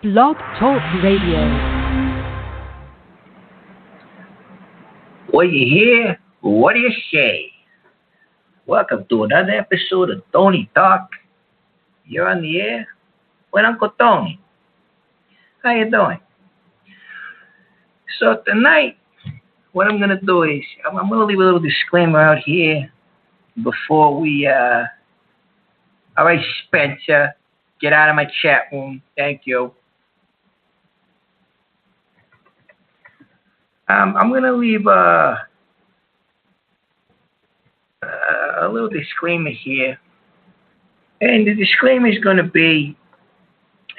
Blog Talk Radio. What you hear? What do you say? Welcome to another episode of TonyTalk. You're on the air with Uncle Tony. How you doing? So tonight, what I'm gonna do is I'm gonna leave a little disclaimer out here before we. All right, Spencer, get out of my chat room. Thank you. I'm gonna leave a little disclaimer here, and the disclaimer is gonna be.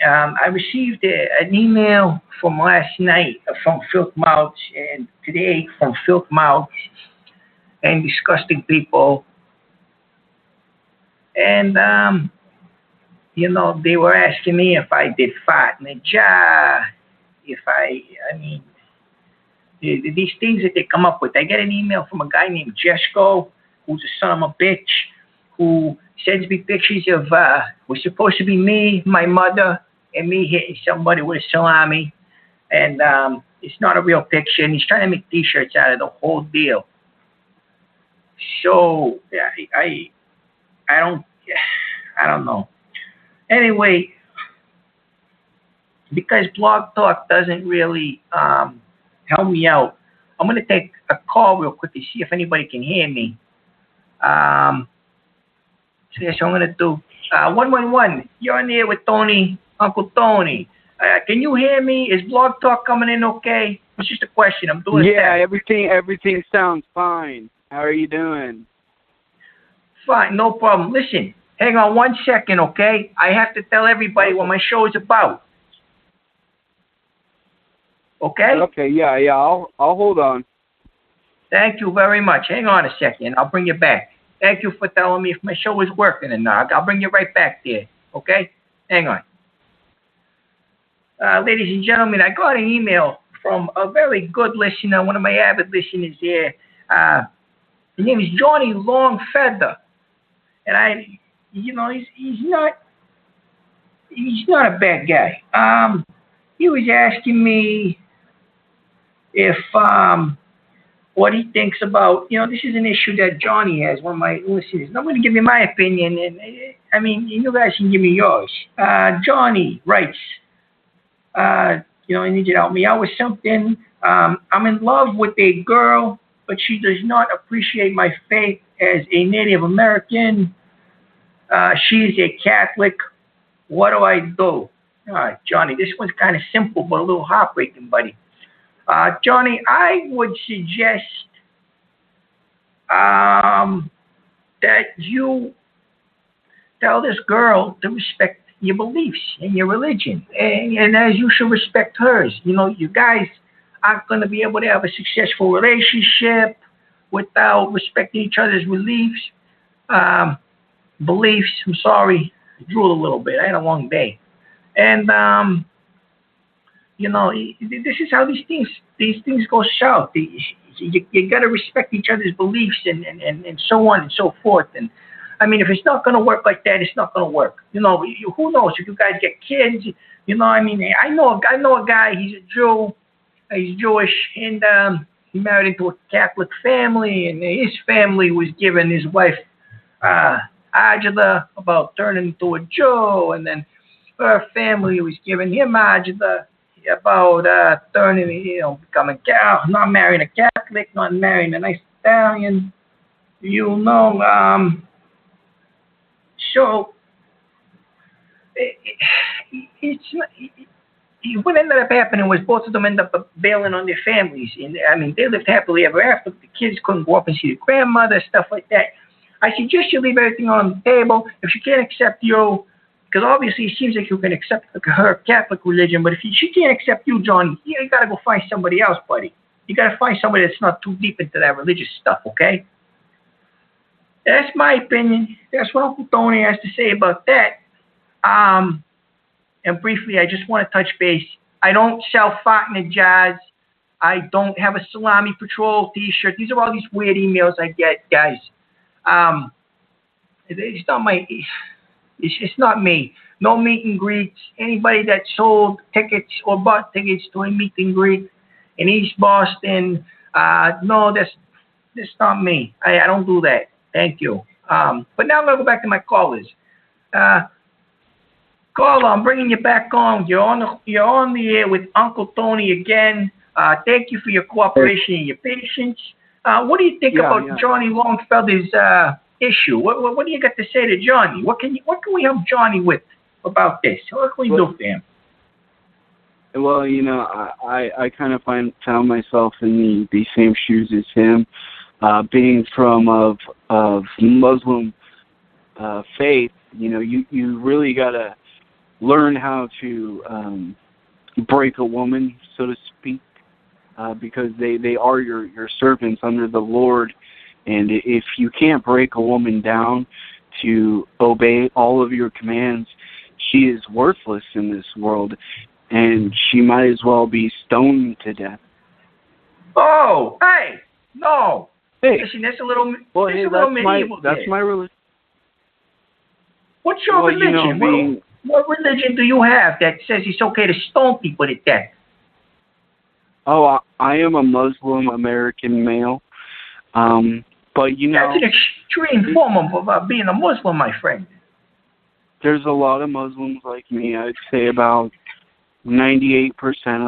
I received an email from last night from Filth Mouths and today from Filth Mouths and disgusting people. And, they were asking me if I did fart in a jar, these things that they come up with. I get an email from a guy named Jesco, who's a son of a bitch, who sends me pictures of, was supposed to be me, my mother, and me hitting somebody with a salami. And it's not a real picture, and he's trying to make t-shirts out of the whole deal. So, I don't know. Anyway, because Blogtalk doesn't really help me out, I'm going to take a call real quick to see if anybody can hear me. So that's what I'm going to do. 111, you're on the air with Tony, Uncle Tony. Can you hear me? Is Blogtalk coming in okay? It's just a question. I'm doing Yeah, everything sounds fine. How are you doing? Fine, no problem. Listen, hang on 1 second, okay? I have to tell everybody what my show is about. Okay? Okay, yeah, I'll hold on. Thank you very much. Hang on a second. I'll bring you back. Thank you for telling me if my show is working or not. I'll bring you right back there, okay? Hang on. Ladies and gentlemen, I got an email from a very good listener, one of my avid listeners here. His name is Johnny Longfeather. And he's not a bad guy. He was asking me if, what he thinks about, this is an issue that Johnny has, one of my listeners. And I'm going to give you my opinion, and you guys can give me yours. Johnny writes, I need you to help me out with something. I'm in love with a girl, but she does not appreciate my faith as a Native American. She is a Catholic. What do I do? All right, Johnny, this one's kind of simple, but a little heartbreaking, buddy. Johnny, I would suggest that you tell this girl to respect your beliefs and your religion, and as you should respect hers. You guys aren't going to be able to have a successful relationship without respecting each other's beliefs. I'm sorry, I drooled a little bit. I had a long day. And, this is how these things go south. You got to respect each other's beliefs and so on and so forth. And, if it's not going to work like that, it's not going to work. Who knows? If you guys get kids, I know a guy, he's a Jew, he's Jewish, and he married into a Catholic family, and his family was giving his wife agita about turning into a Jew, and then her family was giving him agita about becoming Catholic, not marrying a Catholic, not marrying a nice Italian, So it's not. What ended up happening was both of them ended up bailing on their families. And they lived happily ever after. The kids couldn't go up and see the grandmother, stuff like that. I suggest you leave everything on the table. If she can't accept you, because obviously it seems like you can accept her Catholic religion, but if she can't accept you, John, you got to go find somebody else, buddy. You got to find somebody that's not too deep into that religious stuff, okay? That's my opinion. That's what Uncle Tony has to say about that. And briefly, I just want to touch base. I don't sell fart in the jars. I don't have a salami patrol t-shirt. These are all these weird emails I get, guys. It's not my It's not me. No meet and greets. Anybody that sold tickets or bought tickets to a meet and greet in East Boston, no, that's not me. I don't do that. Thank you. But now I'm gonna go back to my callers. Caller, I'm bringing you back on. You're on the air with Uncle Tony again. Thank you for your cooperation and your patience. What do you think about Johnny Longfelder's issue? What do you got to say to Johnny? What can we help Johnny with about this? What can we do for him? Well, I kind of found myself in the same shoes as him, being from of Muslim faith. You really gotta learn how to break a woman, so to speak, because they are your servants under the Lord. And if you can't break a woman down to obey all of your commands, she is worthless in this world, and she might as well be stoned to death. Oh, hey, no. Hey, listen, that's a little. Well, that's my religion. What's your religion? What religion do you have that says it's okay to stone people to death? Oh, I am a Muslim American male. But that's an extreme form of being a Muslim, my friend. There's a lot of Muslims like me. I'd say about 98%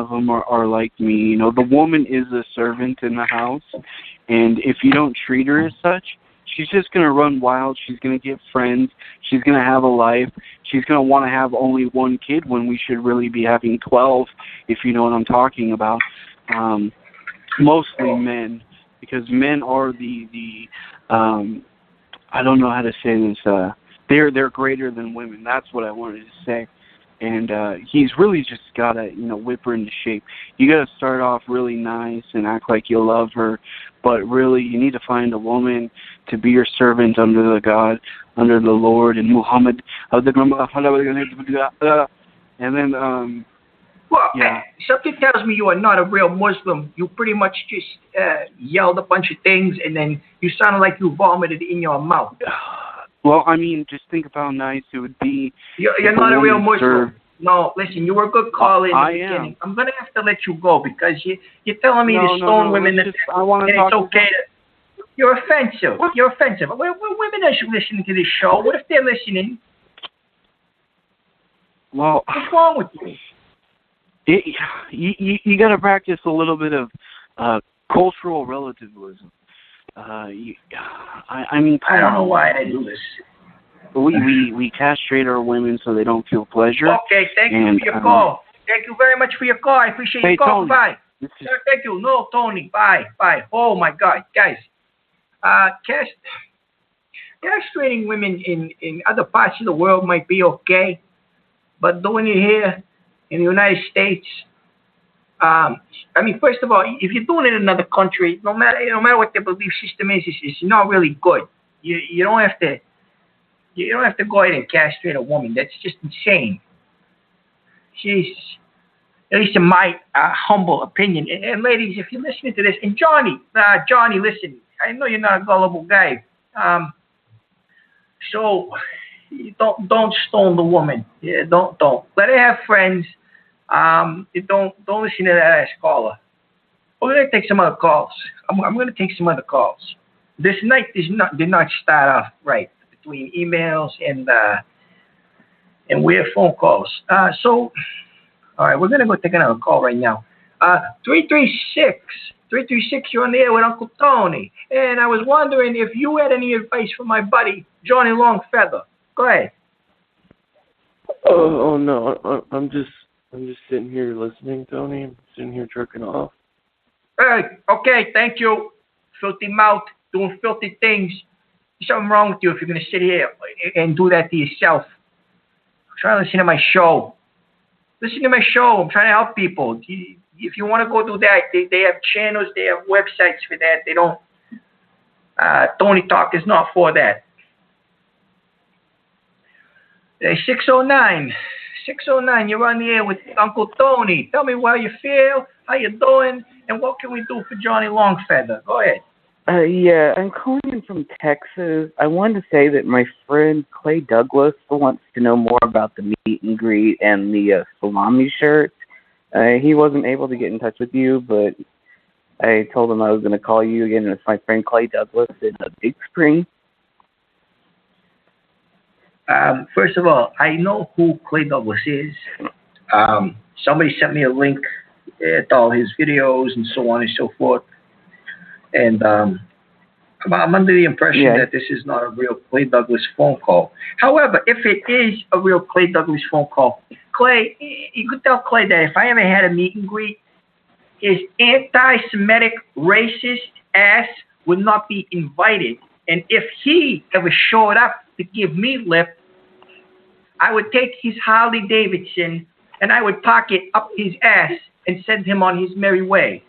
of them are like me. The woman is a servant in the house, and if you don't treat her as such, she's just going to run wild. She's going to get friends. She's going to have a life. She's going to want to have only one kid when we should really be having 12, if you know what I'm talking about. Mostly men, because men are the I don't know how to say this. They're greater than women. That's what I wanted to say. And he's really just got to, whip her into shape. You got to start off really nice and act like you love her, but really you need to find a woman to be your servant under the God, under the Lord, and Muhammad. And then, well, something tells me you are not a real Muslim. You pretty much just yelled a bunch of things, and then you sounded like you vomited in your mouth. Well, I mean, just think of how nice it would be. You're not a real Muslim. No, listen, you were a good caller in the beginning. I'm going to have to let you go because you're telling me to stone women and it's okay to... You're offensive. What? You're offensive. Women are listening to this show. What if they're listening? Well, what's wrong with you? You got to practice a little bit of cultural relativism. I mean, I don't know why I do this. We castrate our women so they don't feel pleasure. Okay, thank you for your call. Thank you very much for your call. I appreciate your call. Tony, bye. Thank you. No, Tony. Bye. Oh my God, guys. Castrating women in other parts of the world might be okay, but doing it here in the United States. I mean, first of all, if you're doing it in another country, no matter what their belief system is, it's not really good. You don't have to go ahead and castrate a woman. That's just insane. She's, at least in my humble opinion. And ladies, if you're listening to this, and Johnny, listen, I know you're not a gullible guy. So don't stone the woman. Yeah, don't let her have friends. Don't listen to that ass caller. We're gonna take some other calls. I'm gonna take some other calls. This night did not start off right between emails and weird phone calls. So, all right, we're gonna go take another call right now. 336, you're on the air with Uncle Tony, and I was wondering if you had any advice for my buddy Johnny Longfeather. Go ahead. Oh no, I'm just sitting here listening, Tony. I'm sitting here jerking off. Hey, okay, thank you. Filthy mouth, doing filthy things. There's something wrong with you if you're going to sit here and do that to yourself. Try to listen to my show. Listen to my show. I'm trying to help people. If you want to go do that, they have channels, they have websites for that. They don't. TonyTalk is not for that. 609, you're on the air with Uncle Tony. Tell me how you feel, how you doing, and what can we do for Johnny Longfeather? Go ahead. Yeah, I'm calling in from Texas. I wanted to say that my friend Clay Douglas wants to know more about the meet and greet and the salami shirt. He wasn't able to get in touch with you, but I told him I was going to call you again. It's my friend Clay Douglas in Big Spring. First of all, I know who Clay Douglas is. Somebody sent me a link to all his videos and so on and so forth. And I'm under the impression that this is not a real Clay Douglas phone call. However, if it is a real Clay Douglas phone call, Clay, you could tell Clay that if I ever had a meet and greet, his anti-Semitic, racist ass would not be invited. And if he ever showed up to give me lip, I would take his Harley Davidson and I would park it up his ass and send him on his merry way.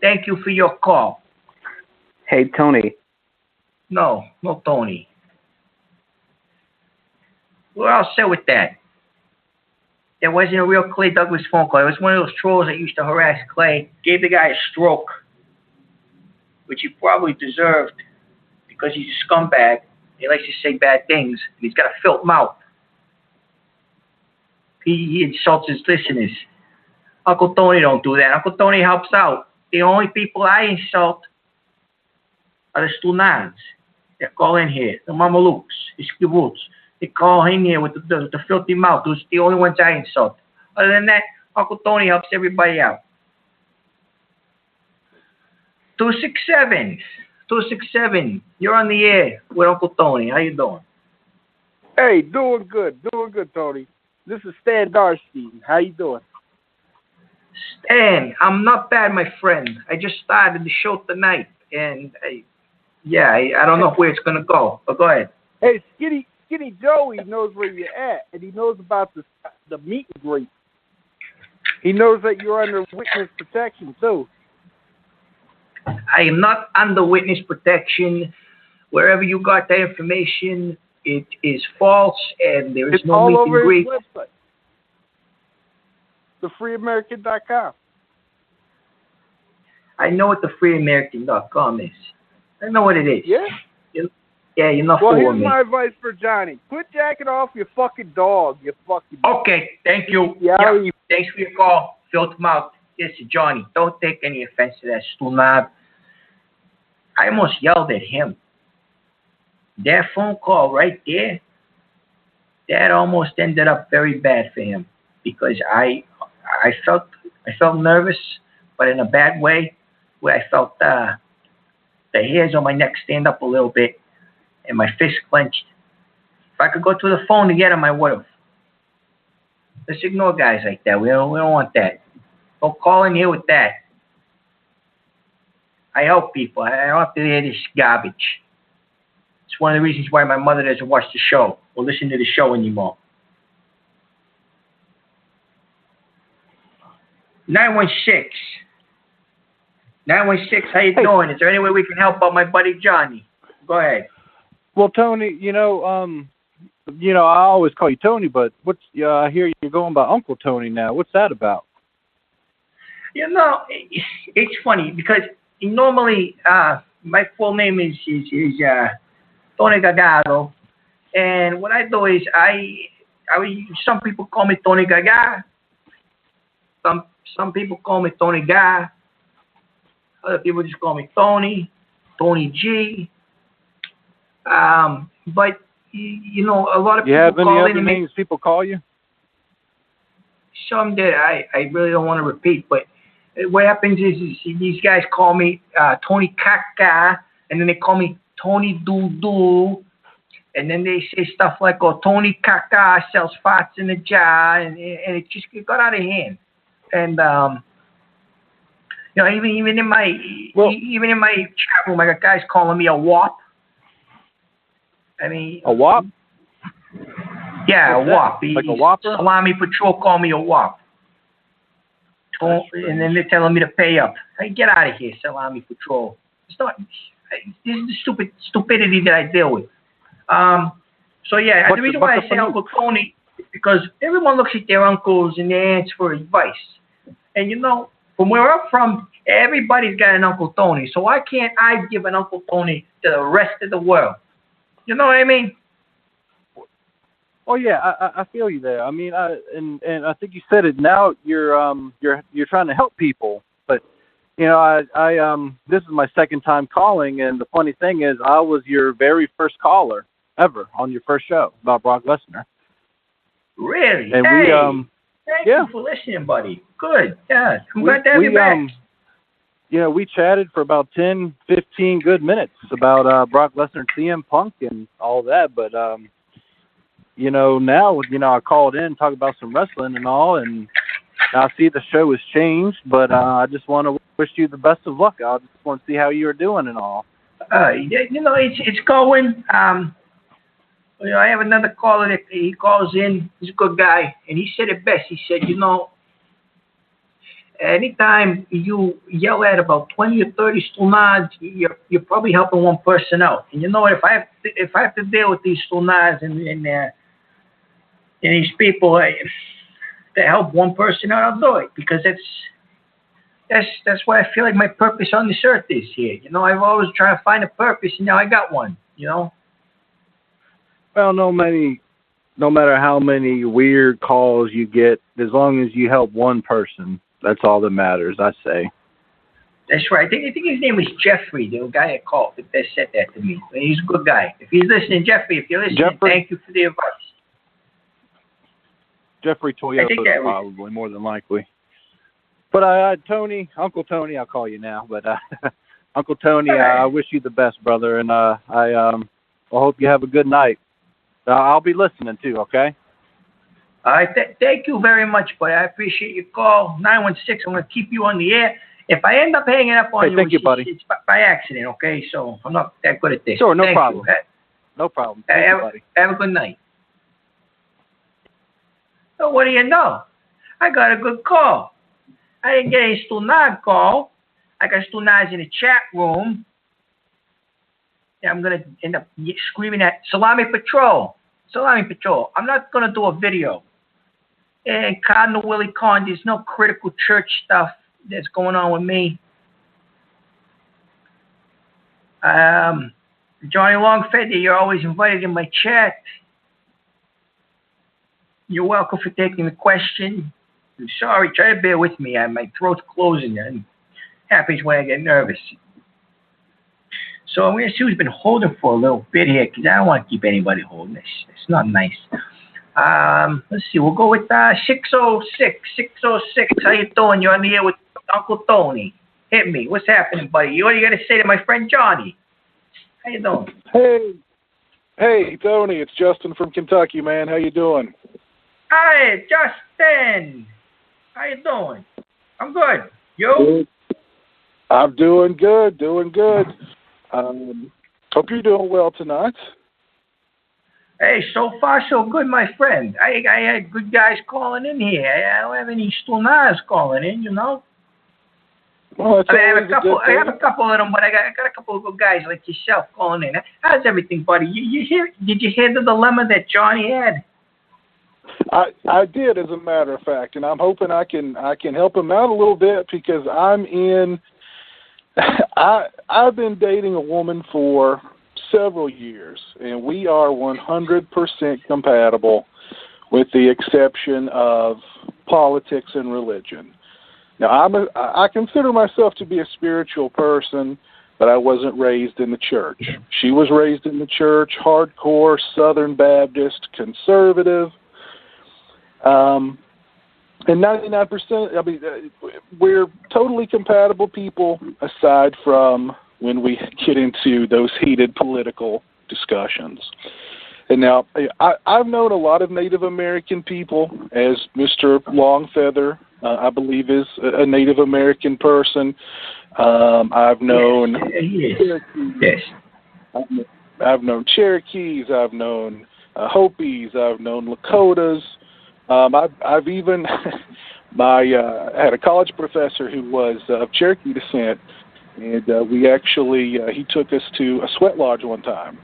Thank you for your call. Hey, Tony. No Tony. We're all set with that. That wasn't a real Clay Douglas phone call. It was one of those trolls that used to harass Clay, gave the guy a stroke, which he probably deserved because he's a scumbag. He likes to say bad things, and he's got a filth mouth. He insults his listeners. Uncle Tony don't do that. Uncle Tony helps out. The only people I insult are the Stunans. They call in here, the Mamalukes, the Skivuts. They call in here with the filthy mouth. Those are the only ones I insult. Other than that, Uncle Tony helps everybody out. 267, you're on the air with Uncle Tony. How you doing? Hey, doing good, Tony. This is Stan Darstein. How you doing? Stan, I'm not bad, my friend. I just started the show tonight, and I don't know where it's gonna go. But go ahead. Hey, Skinny Joey knows where you're at, and he knows about the meet and greet. He knows that you're under witness protection too. I am not under witness protection. Wherever you got that information, it is false, and there is no meet and greet. It's all over his website. TheFreeAmerican.com. I know what the FreeAmerican.com is. I know what it is. Yeah? You're not well, fooling me. Well, here's my advice for Johnny. Quit jacking off your fucking dog, you fucking... Okay, thank you. Yeah. Thanks for your call, filth mouth. Listen, Johnny, don't take any offense to that stool-knob. I almost yelled at him. That phone call right there, that almost ended up very bad for him because I felt nervous, but in a bad way, where I felt the hairs on my neck stand up a little bit and my fist clenched. If I could go to the phone to get him, I would have. Let's ignore guys like that. We don't want that. Don't call in here with that. I help people. I don't have to hear this garbage. It's one of the reasons why my mother doesn't watch the show or listen to the show anymore. 916, how you doing? Is there any way we can help out my buddy Johnny? Go ahead. Well, Tony, I always call you Tony, but I hear you're going by Uncle Tony now. What's that about? It's funny because normally my full name is Tony Gagaro, and what I do is some people call me Tony Gaga. Some people call me Tony Guy. Other people just call me Tony G. But a lot of people you have call any other names people call you? Some that I really don't want to repeat. But what happens is these guys call me Tony Kaka, and then they call me Tony Doo Doo, and then they say stuff like, "Oh, Tony Kaka sells farts in a jar," and it got out of hand. And even in my chat room, I got guys calling me a wop. I mean, a wop? Yeah, a wop. Like a whopper? Salami Patrol call me a wop. And then they're telling me to pay up. Hey, get out of here, Salami Patrol. This is the stupidity that I deal with. The reason why I say Uncle Tony is because everyone looks at their uncles and their aunts for advice. And from where I'm from, everybody's got an Uncle Tony. So why can't I give an Uncle Tony to the rest of the world? You know what I mean? Oh yeah, I feel you there. I mean, and I think you said it. Now you're trying to help people, but you know, I this is my second time calling, and the funny thing is, I was your very first caller ever on your first show about Brock Lesnar. Really? And hey, thank yeah. you for listening, buddy. Good. Yeah, I'm glad to have you back. Yeah, we chatted for about 10, 15 good minutes about Brock Lesnar, CM Punk, and all that, but you know, now, you know, I called in, talk about some wrestling and all, and I see the show has changed, but I just want to wish you the best of luck. I just want to see how you're doing and all. You know, it's going. You know, I have another caller that he calls in. He's a good guy, and he said it best. He said, you know, anytime you yell at about 20 or 30 stunads, you're probably helping one person out. And you know what? If I have to deal with these stunads and these people to help one person out, I'll do it, because that's what I feel like my purpose on this earth is here. You know, I've always tried to find a purpose, and now I got one. You know. Well, no matter how many weird calls you get, as long as you help one person, that's all that matters, I say. That's right. I think his name was Jeffrey, the guy that called, that said that to me. He's a good guy. If he's listening, Jeffrey, if you're listening, thank you for the advice. Jeffrey Toyota, probably, more than likely. But Tony, Uncle Tony, I'll call you now. But Uncle Tony, I wish you the best, brother, and I hope you have a good night. I'll be listening too, okay? All right, thank you very much, buddy. I appreciate your call. 916, I'm going to keep you on the air. If I end up hanging up on it's by accident, okay? So I'm not that good at this. Sure, no problem. No problem. Thank you, buddy. Have a good night. So what do you know? I got a good call. I didn't get a Stunad call. I got Stunads in the chat room. Yeah, I'm going to end up screaming at Salami Patrol. Salami Patrol, I'm not going to do a video. And Cardinal Willie Khan, there's no critical church stuff that's going on with me. Johnny Longfeather, you're always invited in my chat. You're welcome for taking the question. I'm sorry, try to bear with me. My throat's closing, and it happens when I get nervous. So I'm going to see who's been holding for a little bit here, because I don't want to keep anybody holding this. It's not nice. Let's see. We'll go with 606. 606. How you doing? You're on the air with Uncle Tony. Hit me. What's happening, buddy? What are you going to say to my friend Johnny? How you doing? Hey, Tony. It's Justin from Kentucky, man. How you doing? Hi, Justin. How you doing? I'm good. You? I'm doing good. Hope you're doing well tonight. Hey, so far so good, my friend. I had good guys calling in here. I don't have any Stunas calling in, you know. Well, I have a couple of them, but I got a couple of good guys like yourself calling in. How's everything, buddy? Did you hear the dilemma that Johnny had? I did, as a matter of fact, and I'm hoping I can help him out a little bit, because I've been dating a woman for several years, and we are 100% compatible, with the exception of politics and religion. Now, I consider myself to be a spiritual person, but I wasn't raised in the church. She was raised in the church, hardcore, Southern Baptist, conservative. And 99%, we're totally compatible people, aside from when we get into those heated political discussions. And now, I've known a lot of Native American people, as Mr. Longfeather, I believe, is a Native American person. I've known Yes. I've known Cherokees. I've known Hopis. I've known Lakotas. I've even I had a college professor who was of Cherokee descent, and we actually he took us to a sweat lodge one time,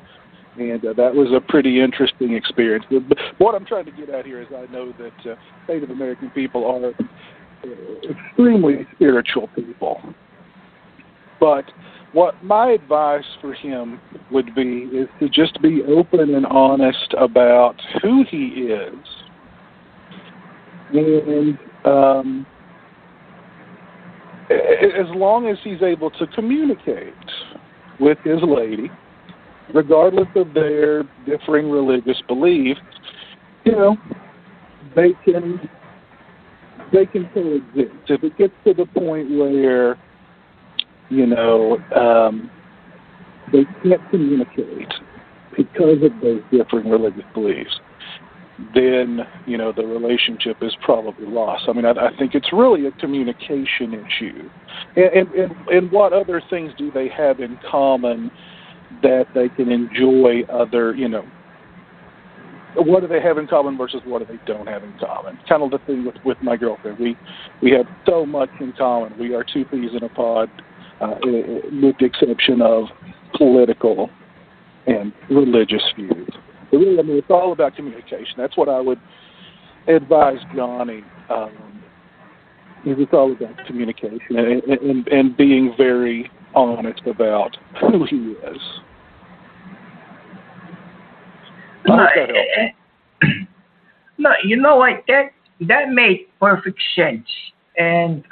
and that was a pretty interesting experience. But what I'm trying to get at here is, I know that Native American people are extremely spiritual people. But what my advice for him would be is to just be open and honest about who he is. And as long as he's able to communicate with his lady, regardless of their differing religious beliefs, they can coexist. If it gets to the point where they can't communicate because of those differing religious beliefs, then, the relationship is probably lost. I mean, I think it's really a communication issue. And what other things do they have in common that they can enjoy what do they have in common versus what do they don't have in common? Kind of the thing with my girlfriend. We have so much in common. We are two peas in a pod, with the exception of political and religious views. But really, I mean, it's all about communication. That's what I would advise Johnny. It's all about communication and being very honest about who he is. No, you know what? That made perfect sense. And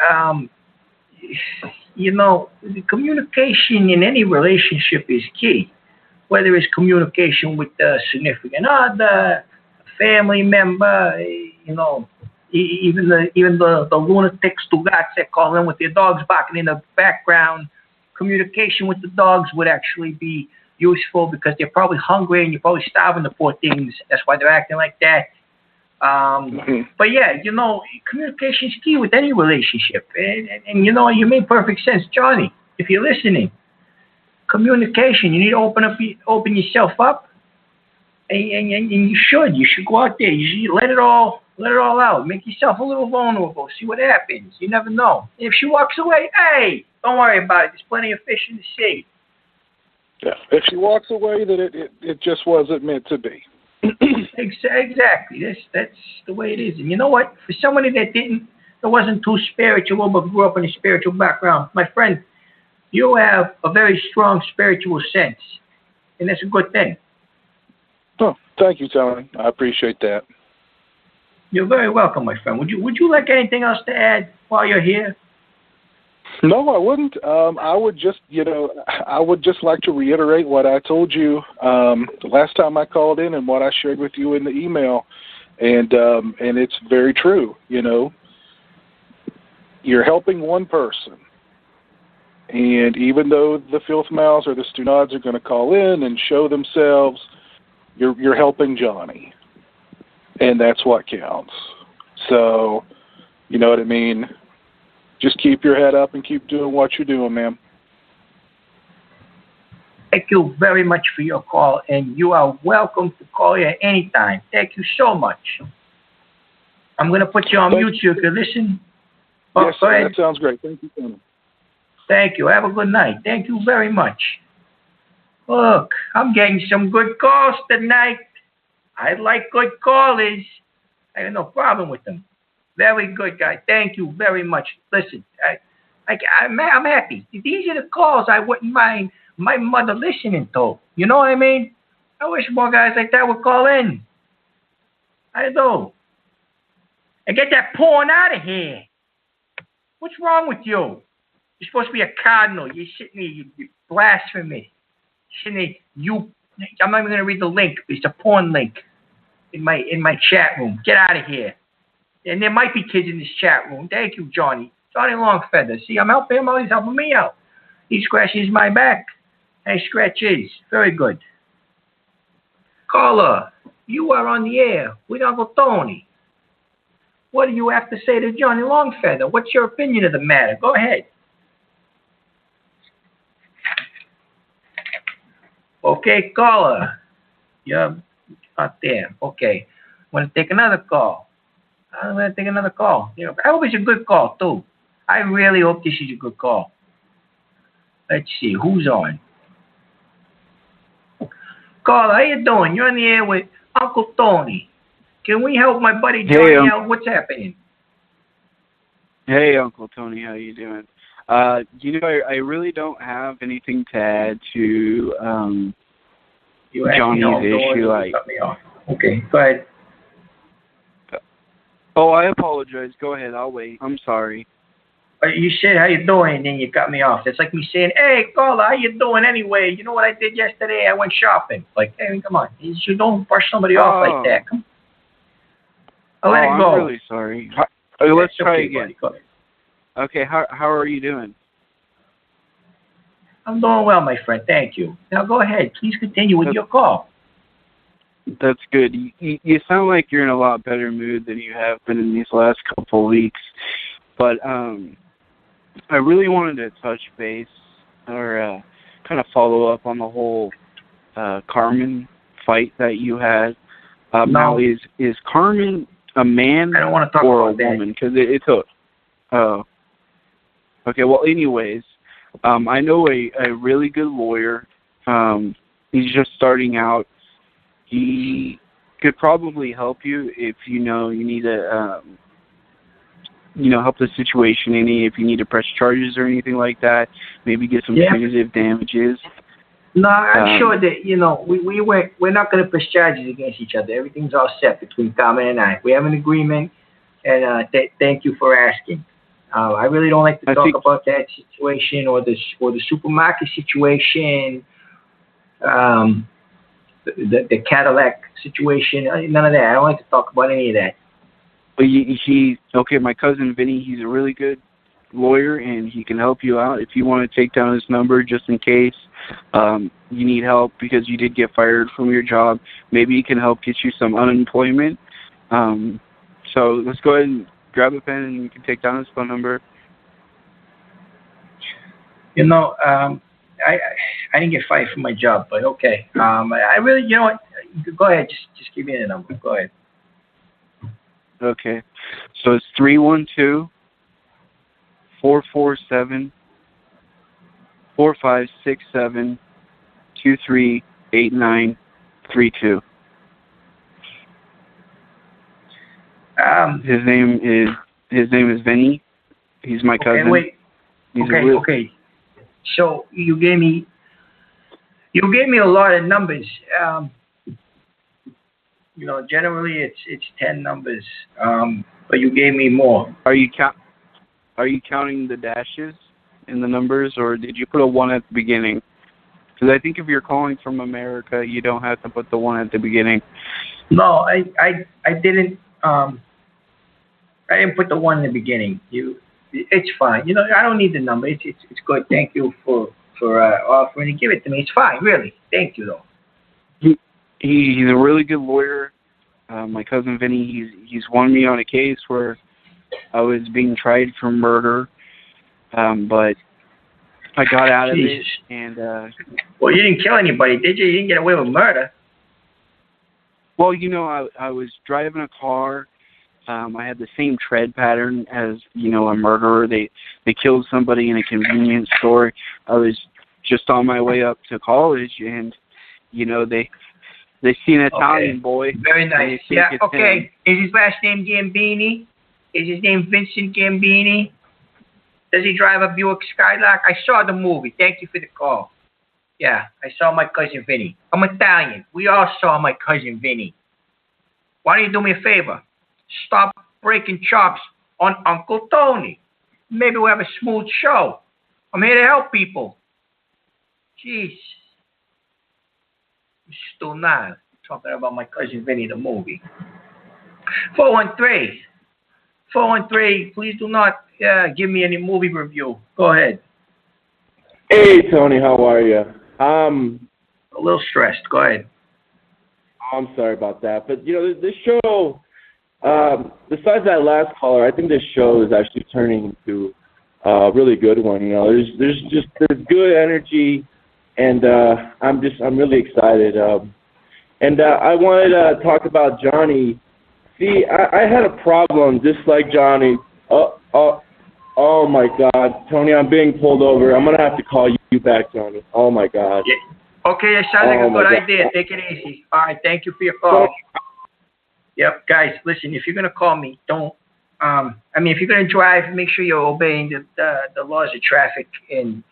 the communication in any relationship is key. Whether it's communication with the significant other, a family member, even the lunatics to gats that call in with their dogs barking in the background. Communication with the dogs would actually be useful because they're probably hungry and you're probably starving the poor things. That's why they're acting like that. But yeah, communication is key with any relationship. And you made perfect sense, Johnny. If you're listening, communication. You need to open yourself up, and you should go out there. You should let it all out. Make yourself a little vulnerable. See what happens. You never know. If she walks away, hey, don't worry about it. There's plenty of fish in the sea. Yeah. If she walks away, then it just wasn't meant to be. Exactly. That's the way it is. And you know what? For somebody that wasn't too spiritual but grew up in a spiritual background, my friend, you have a very strong spiritual sense, and that's a good thing. Oh, thank you, Tony. I appreciate that. You're very welcome, my friend. Would you like anything else to add while you're here? No, I wouldn't. I would just like to reiterate what I told you the last time I called in and what I shared with you in the email, and it's very true. You're helping one person. And even though the filth mouths or the stunads are going to call in and show themselves, you're helping Johnny. And that's what counts. So, you know what I mean? Just keep your head up and keep doing what you're doing, ma'am. Thank you very much for your call, and you are welcome to call here anytime. Thank you so much. I'm going to put you on mute so you can listen. Yes, sir, that sounds great. Thank you, Tony. Thank you. Have a good night. Thank you very much. Look, I'm getting some good calls tonight. I like good callers. I have no problem with them. Very good guy. Thank you very much. Listen, I'm happy. These are the calls I wouldn't mind my mother listening to. You know what I mean? I wish more guys like that would call in. I do. And get that porn out of here. What's wrong with you? You're supposed to be a cardinal. You're sitting there, you blasphemy. You're sitting there, I'm not even going to read the link. It's a porn link in my chat room. Get out of here. And there might be kids in this chat room. Thank you, Johnny. Johnny Longfeather. See, I'm helping him out. He's helping me out. He scratches my back. I scratch his. Very good. Caller, you are on the air with Uncle Tony. What do you have to say to Johnny Longfeather? What's your opinion of the matter? Go ahead. Okay, caller. You're not there. Okay. Want to take another call? I'm going to take another call. I hope it's a good call, too. I really hope this is a good call. Let's see. Who's on? Caller, how you doing? You're on the air with Uncle Tony. Can we help my buddy Johnny out? What's happening? Hey, Uncle Tony, how you doing? I really don't have anything to add to Johnny's issue. Cut me off. Okay, go ahead. Oh, I apologize. Go ahead. I'll wait. I'm sorry. You said how you doing, and then you cut me off. It's like me saying, "Hey, caller, how you doing anyway? You know what I did yesterday? I went shopping." Like, hey, come on, you don't brush somebody off like that. Come. I'll let it go. I'm really sorry. Let's try again. Buddy, okay, how are you doing? I'm doing well, my friend. Thank you. Now go ahead. Please continue with your call. That's good. You sound like you're in a lot better mood than you have been in these last couple of weeks. But I really wanted to touch base or kind of follow up on the whole Carmen fight that you had. No. Now, is Carmen a man I don't want to talk or a about woman? Because it's a... Oh. Okay, well, anyways, I know a really good lawyer. He's just starting out. He could probably help you if you need to, help the situation if you need to press charges or anything like that. Maybe get some punitive damages. No, I'm sure that we're not going to press charges against each other. Everything's all set between Carmen and I. We have an agreement, and thank you for asking. I really don't like to talk about that situation or the supermarket situation, the Cadillac situation. None of that. I don't like to talk about any of that. Okay, my cousin Vinny, he's a really good lawyer, and he can help you out. If you want to take down his number just in case you need help because you did get fired from your job, maybe he can help get you some unemployment. So let's go ahead and grab a pen, and you can take down his phone number. I didn't get fired from my job, but okay. I really, what? Go ahead. Just give me the number. Go ahead. Okay. So it's 312-447-238932. His name is Vinny. He's my cousin. Wait. Okay. So you gave me a lot of numbers. Generally it's 10 numbers. But you gave me more. Are you counting the dashes in the numbers, or did you put a 1 at the beginning? Because I think if you're calling from America, you don't have to put the 1 at the beginning. No, I didn't. I didn't put the 1 in the beginning. It's fine. I don't need the number. It's good. Thank you for offering to give it to me. It's fine, really. Thank you, though. He's a really good lawyer. My cousin Vinny, he's won me on a case where I was being tried for murder, but I got out of it. And well, you didn't kill anybody, did you? You didn't get away with murder. Well, I was driving a car. I had the same tread pattern as a murderer. They killed somebody in a convenience store. I was just on my way up to college, and they see an Italian boy. Very nice. Yeah. Okay. Is his last name Gambini? Is his name Vincent Gambini? Does he drive a Buick Skylark? I saw the movie. Thank you for the call. Yeah, I saw my cousin Vinny. I'm Italian. We all saw my cousin Vinny. Why don't you do me a favor? Stop breaking chops on Uncle Tony. Maybe we'll have a smooth show. I'm here to help people. Jeez. I'm still not talking about my cousin Vinny, the movie. 413, please do not give me any movie review. Go ahead. Hey, Tony, how are you? A little stressed. Go ahead. I'm sorry about that. But, this show, besides that last caller, I think this show is actually turning into a really good one. There's good energy, and I'm really excited. And I wanted to talk about Johnny. See, I had a problem just like Johnny. Oh my God, Tony, I'm being pulled over. I'm gonna have to call you back, Johnny. Oh my God. Yeah. Okay, that sounds like a good idea. Take it easy. All right, thank you for your call. Yep, guys, listen. If you're gonna call me, don't I mean, if you're going to drive, make sure you're obeying the laws of traffic, and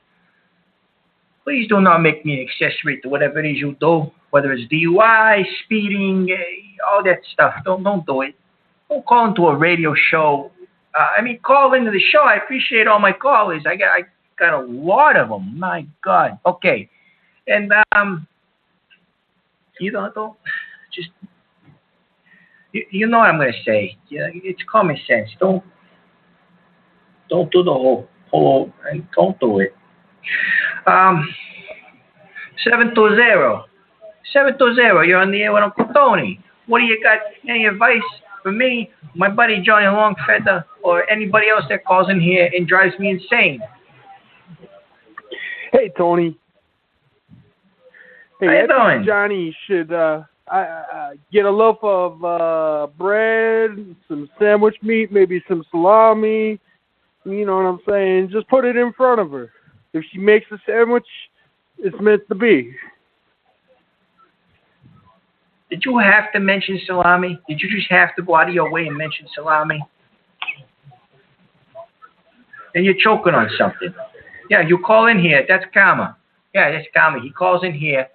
please do not make me an accessory to whatever it is you do, whether it's DUI, speeding, all that stuff. Don't do it. Don't call into a radio show. I mean, call into the show. I appreciate all my callers. I got a lot of them. My God. Okay. And you don't just you know what I'm gonna say. Yeah, it's common sense. Don't do the whole don't do it. 720. You're on the air with Uncle Tony. What do you got? Any advice for me, my buddy Johnny Longfeather, or anybody else that calls in here and drives me insane? Hey, Tony. Hey, how you doing? Johnny should get a loaf of bread, some sandwich meat, maybe some salami. You know what I'm saying? Just put it in front of her. If she makes a sandwich, it's meant to be. Did you have to mention salami? Did you just have to go out of your way and mention salami? And you're choking on something. Yeah, you call in here. That's karma. Yeah, that's karma. He calls in here.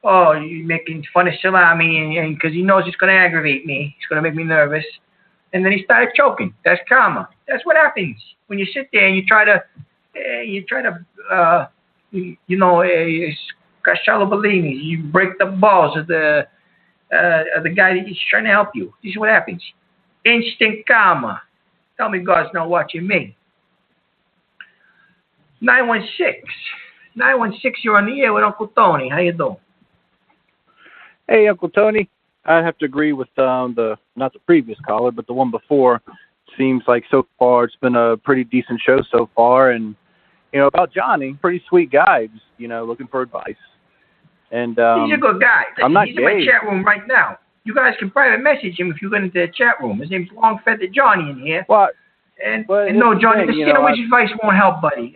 Oh, you're making fun of salami, and because he knows it's going to aggravate me. It's going to make me nervous. And then he started choking. That's karma. That's what happens when you sit there and you try to Cascialo Bellini. You break the balls of the guy that's trying to help you. This is what happens. Instant karma. Tell me God's not watching me. 916, you're on the air with Uncle Tony. How you doing? Hey, Uncle Tony. I have to agree with not the previous caller, but the one before. Seems like so far it's been a pretty decent show so far. And, about Johnny, pretty sweet guy, looking for advice. And he's a good guy. I'm not he's gay. In my chat room right now. You guys can private message him if you go into the chat room. His name's Longfeather Johnny in here. What? And no, Johnny, the sandwich advice won't help, buddy.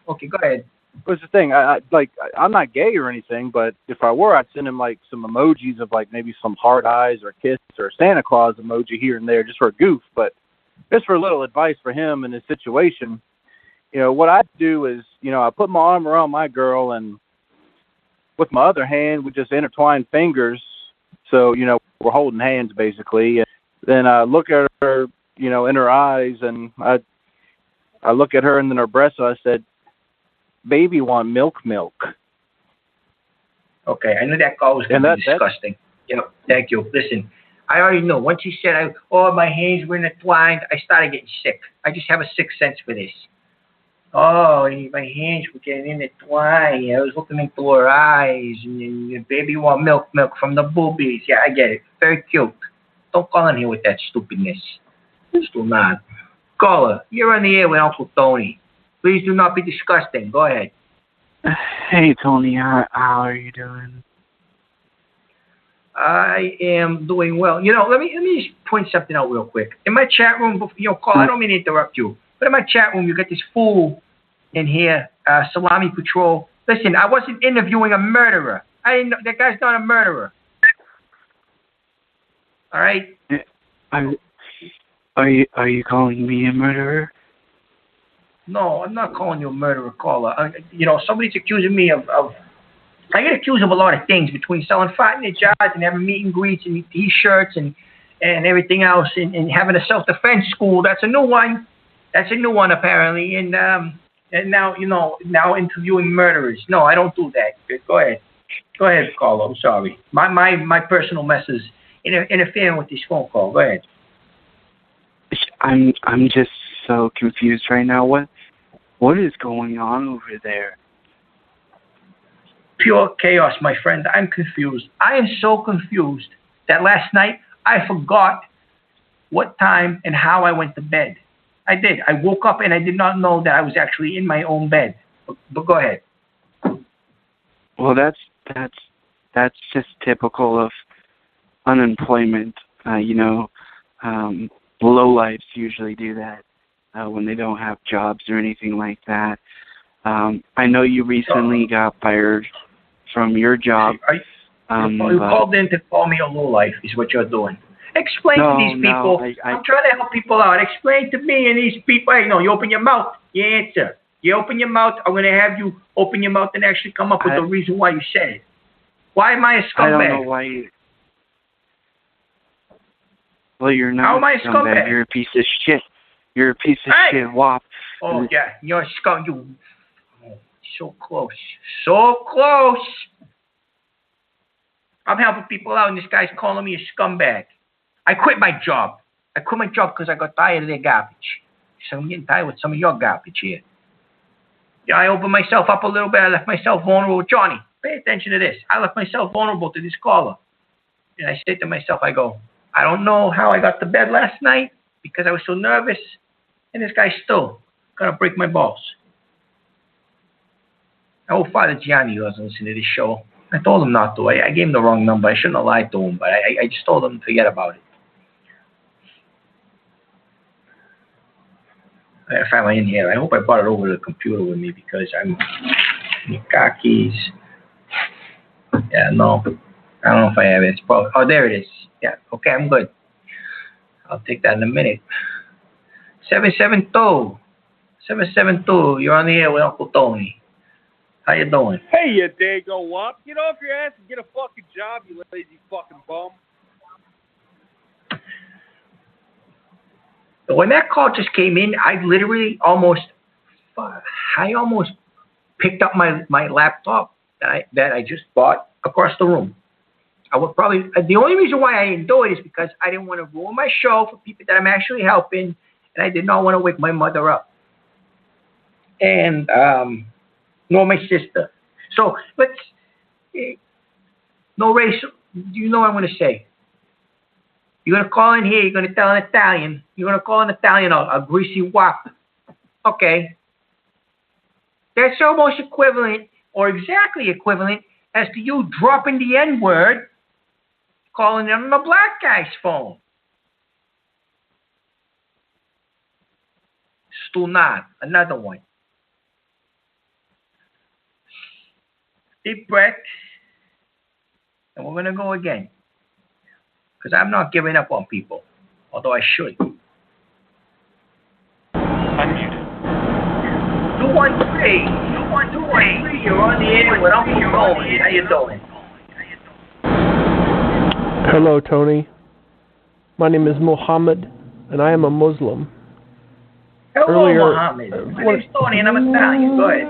Okay, go ahead. What's the thing? I'm not gay or anything, but if I were, I'd send him some emojis of maybe some heart eyes or a kiss or a Santa Claus emoji here and there just for a goof, but just for a little advice for him in his situation. What I do is, I put my arm around my girl, and with my other hand, we just intertwine fingers. So, we're holding hands basically. And then I look at her, in her eyes, and I look at her and then her breast. So I said, "Baby, want milk." Okay, I knew that call was going to be disgusting. Yep, thank you. Listen, I already know. Once you said, my hands were intertwined, I started getting sick. I just have a sixth sense for this. Oh, my hands were getting intertwined. I was looking into her eyes, and baby want milk from the boobies. Yeah, I get it. Very cute. Don't call in here with that stupidness. Please do not. Caller, you're on the air with Uncle Tony. Please do not be disgusting. Go ahead. Hey, Tony. How are you doing? I am doing well. Let me just point something out real quick. In my chat room, call. I don't mean to interrupt you, but in my chat room, you got this fool in here, Salami Patrol. Listen, I wasn't interviewing a murderer. I didn't know that guy's not a murderer. All right. Are you calling me a murderer? No, I'm not calling you a murderer, caller. Somebody's accusing me of I get accused of a lot of things, between selling fighting jobs and having meet and greets and T-shirts and everything else, and having a self-defense school. That's a new one. Apparently. And now now interviewing murderers. No, I don't do that. Go ahead, caller. I'm sorry. My personal messes interfering with this phone call. Go ahead. I'm just so confused right now. What is going on over there? Pure chaos, my friend. I'm confused. I am so confused that last night I forgot what time and how I went to bed. I did. I woke up and I did not know that I was actually in my own bed. But go ahead. Well, that's just typical of unemployment. Lowlifes usually do that when they don't have jobs or anything like that. I know you recently got fired from your job. You called in to call me a lowlife is what you're doing. Explain to these people. I'm trying to help people out. Explain to me and these people. Hey, no, you open your mouth, you answer. You open your mouth, I'm going to have you open your mouth and actually come up with the reason why you said it. Why am I a scumbag? I don't know why you... Well, you're not How am I a scumbag? You're a piece of shit. You're a piece of shit, wop. Oh, yeah, you're a scum. You... Oh, so close. So close. I'm helping people out, and this guy's calling me a scumbag. I quit my job. I quit my job because I got tired of their garbage. So I'm getting tired with some of your garbage here. Yeah, I opened myself up a little bit. I left myself vulnerable. Johnny, pay attention to this. I left myself vulnerable to this caller. And I said to myself, I go, I don't know how I got to bed last night because I was so nervous. And this guy's still going to break my balls. I hope Father Gianni doesn't listen to this show. I told him not to. I gave him the wrong number. I shouldn't have lied to him, but I just told him to forget about it. I gotta find my inhaler. I hope I brought it over to the computer with me because I'm car keys. Yeah, no. I don't know if I have it. It's probably, oh, there it is. Yeah, okay, I'm good. I'll take that in a minute. 772. 772. You're on the air with Uncle Tony. How you doing? Hey, you dago wop. Get off your ass and get a fucking job, you lazy fucking bum. When that call just came in, I literally almost picked up my laptop that I just bought across the room. I would probably, the only reason why I didn't do it is because I didn't want to ruin my show for people that I'm actually helping, and I did not want to wake my mother up. And, nor my sister. So no race, you know what I'm going to say. You're going to call in here, you're going to tell an Italian, you're going to call an Italian a greasy wop. Okay. That's almost equivalent, or exactly equivalent, as to you dropping the N-word, calling it on the black guy's phone. Stunad, another one. Deep breath, and we're going to go again. Because I'm not giving up on people, although I should. Unmuted. 213, you're on the air with Uncle Tony. How you doing? Hello, Tony. My name is Mohammed, and I am a Muslim. Hello, Mohammed. My name is Tony, and I'm Italian. Go ahead.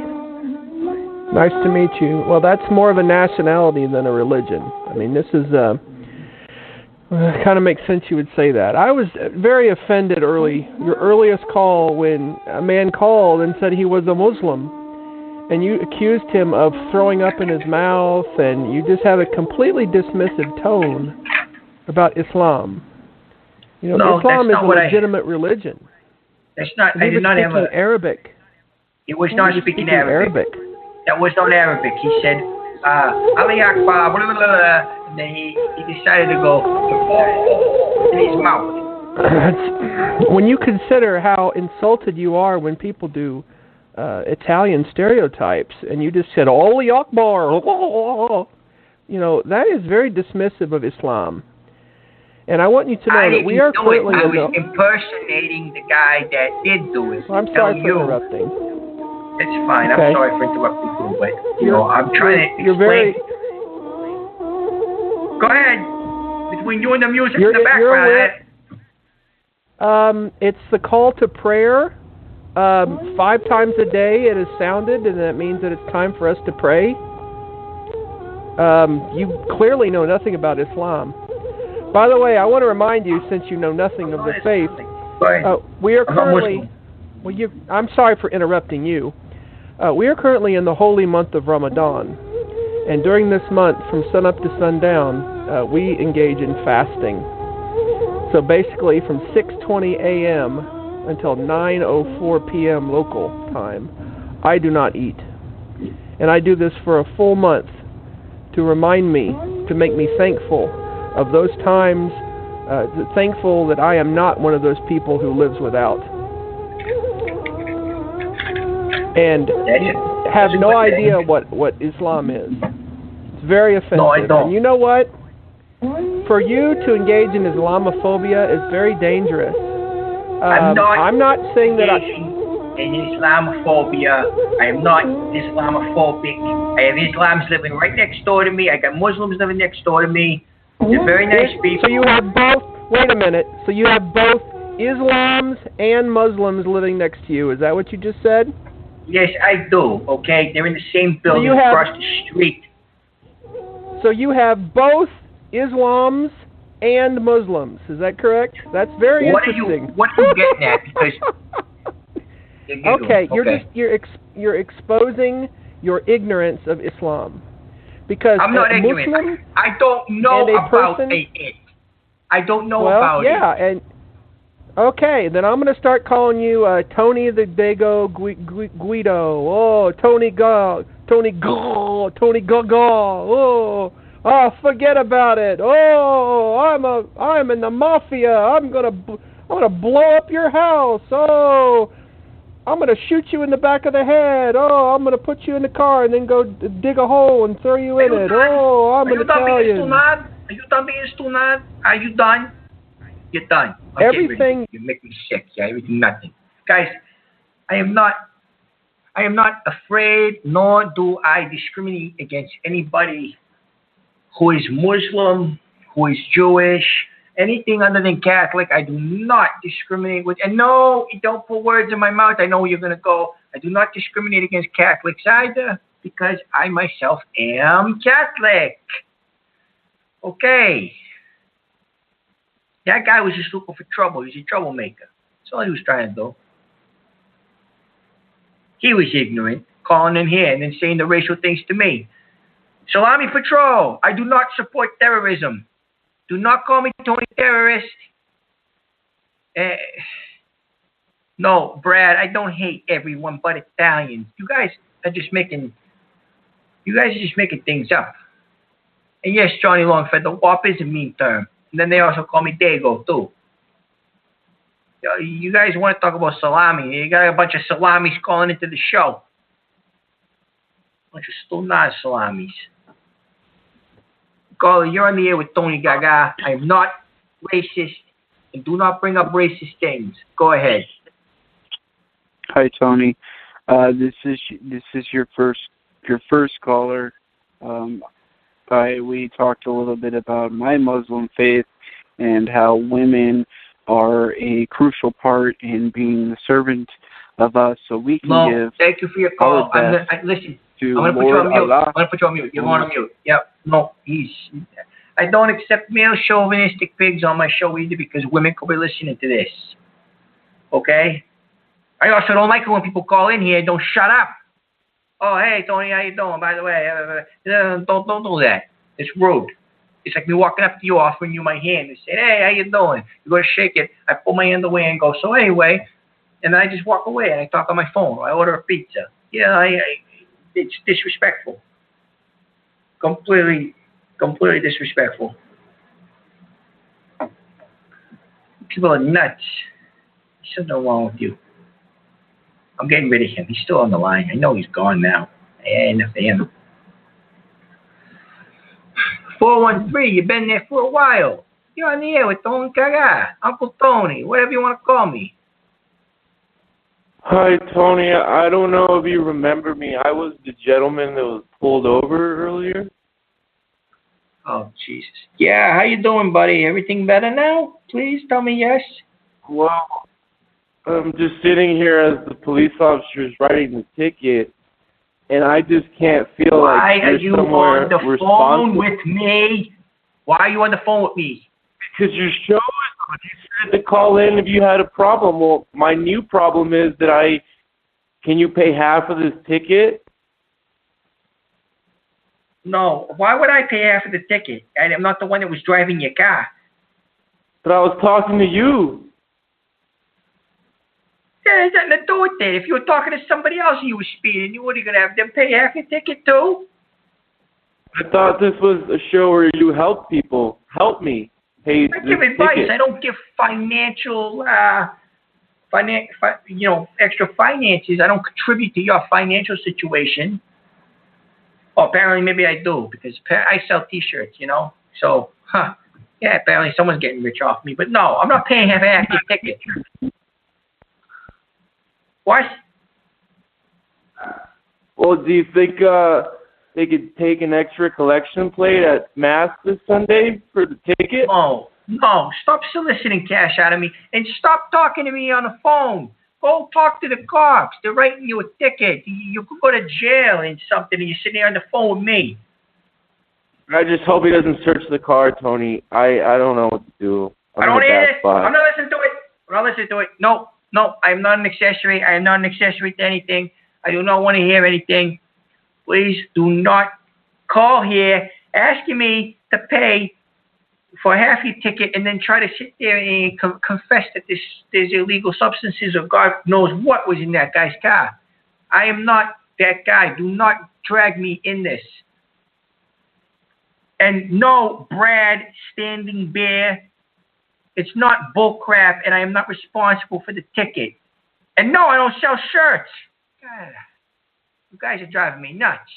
Nice to meet you. Well, that's more of a nationality than a religion. I mean, this is kind of makes sense you would say that. I was very offended your earliest call, when a man called and said he was a Muslim, and you accused him of throwing up in his mouth, and you just have a completely dismissive tone about Islam. You know, no, Islam is a legitimate religion. That's not. I did not have Arabic. It was not speaking Arabic. That was not Arabic. He said, Ali Akbar, blah, blah, blah, and then he decided to go in his mouth. When you consider how insulted you are when people do Italian stereotypes, and you just said, Ali Akbar, you know, that is very dismissive of Islam. And I want you to know that we are currently... I was impersonating the guy that did do it. Well, I'm sorry for interrupting. It's fine. Okay. I'm sorry for interrupting you, but I'm trying to explain. You're very... Go ahead. Between you and the music in the background. It's the call to prayer. 5 times a day it is sounded, and that means that it's time for us to pray. You clearly know nothing about Islam. By the way, I want to remind you, since you know nothing of the faith, we are currently... Well, I'm sorry for interrupting you. We are currently in the holy month of Ramadan, and during this month, from sunup to sundown, we engage in fasting. So basically, from 6:20 a.m. until 9:04 p.m. local time, I do not eat, and I do this for a full month to remind me, to make me thankful of those times, thankful that I am not one of those people who lives without. And have no idea what Islam is. It's very offensive. No, I don't. And you know what? For you to engage in Islamophobia is very dangerous. I'm not saying that in Islamophobia. I am not Islamophobic. I have Islams living right next door to me. I got Muslims living next door to me. They're very nice people. So you have both. Wait a minute. So you have both Islams and Muslims living next to you. Is that what you just said? Yes, I do. Okay, they're in the same building across the street. So you have both Islams and Muslims. Is that correct? That's very interesting. What are you getting at? Because okay, you're exposing your ignorance of Islam. Because I'm not ignorant. Muslim, I don't know about it. I don't know about it. Yeah, and okay, then I'm going to start calling you Tony the Dago Guido. Oh, Tony Gaga. Oh, forget about it. Oh, I'm in the mafia. I'm gonna blow up your house. Oh, I'm gonna shoot you in the back of the head. Oh, I'm gonna put you in the car and then go dig a hole and throw you in it. Oh, I'm an Italian. Are you done being stunad? Are you done? You're done. Okay, everything. You make me sick. Yeah, everything, nothing. Guys, I am not afraid, nor do I discriminate against anybody who is Muslim, who is Jewish, anything other than Catholic. I do not discriminate with. And no, don't put words in my mouth. I know where you're going to go. I do not discriminate against Catholics either, because I myself am Catholic. Okay. That guy was just looking for trouble. He's a troublemaker. That's all he was trying to do. He was ignorant, calling in here and then saying the racial things to me. Salami Patrol, I do not support terrorism. Do not call me Tony Terrorist. No, Brad, I don't hate everyone but Italians. You guys are just making things up. And yes, Johnny Longfed, the WAP is a mean term. And then they also call me Dago, too. You guys want to talk about salami. You got a bunch of salamis calling into the show. Bunch of stonad salamis. Carly, you're on the air with Tony Gaga. I am not racist, and do not bring up racist things. Go ahead. Hi, Tony. This is your first caller. We talked a little bit about my Muslim faith and how women are a crucial part in being the servant of us, so we can give. Thank you for your call. Listen. I'm going to put you on mute. I'm going to put you on mute. You're on mute. Yep. No, I don't accept male chauvinistic pigs on my show either, because women could be listening to this. Okay? I also don't like it when people call in here and don't shut up. Oh, hey, Tony, how you doing? By the way, don't do that. It's rude. It's like me walking up to you, offering you my hand and saying, hey, how you doing? You go to shake it. I pull my hand away and go, so anyway. And then I just walk away and I talk on my phone. Or I order a pizza. Yeah, it's disrespectful. Completely disrespectful. People are nuts. There's something wrong with you. I'm getting rid of him. He's still on the line. I know he's gone now. Enough of him. 413, you've been there for a while. You're on the air with Tony Gaga, Uncle Tony, whatever you want to call me. Hi, Tony. I don't know if you remember me. I was the gentleman that was pulled over earlier. Oh, Jesus. Yeah, how you doing, buddy? Everything better now? Please tell me yes. Well, I'm just sitting here as the police officer is writing the ticket, and I just can't feel like you're somewhere responsible. Why are you on the phone with me? Why are you on the phone with me? Because your show is on. You said to call in if you had a problem. Well, my new problem is that can you pay half of this ticket? No. Why would I pay half of the ticket? I'm not the one that was driving your car. But I was talking to you. That has nothing to do with that. If you were talking to somebody else and you were speeding, you would have going to have them pay half your ticket too? I thought this was a show where you help people. Help me pay this I give advice. ticket. I don't give financial, extra finances. I don't contribute to your financial situation. Oh, apparently maybe I do, because I sell T-shirts, So, Yeah, apparently someone's getting rich off me. But no, I'm not paying half your ticket. What? Well, do you think they could take an extra collection plate at Mass this Sunday for the ticket? No. Stop soliciting cash out of me and stop talking to me on the phone. Go talk to the cops. They're writing you a ticket. You could go to jail and something, and you're sitting there on the phone with me. I just hope he doesn't search the car, Tony. I don't know what to do. I don't hear it. I'm not listening to it. No, I'm not an accessory. I am not an accessory to anything. I do not want to hear anything. Please do not call here asking me to pay for half your ticket and then try to sit there and confess that there's illegal substances or God knows what was in that guy's car. I am not that guy. Do not drag me in this. And no, Brad, standing bear, it's not bullcrap, and I am not responsible for the ticket. And no, I don't sell shirts. God, you guys are driving me nuts.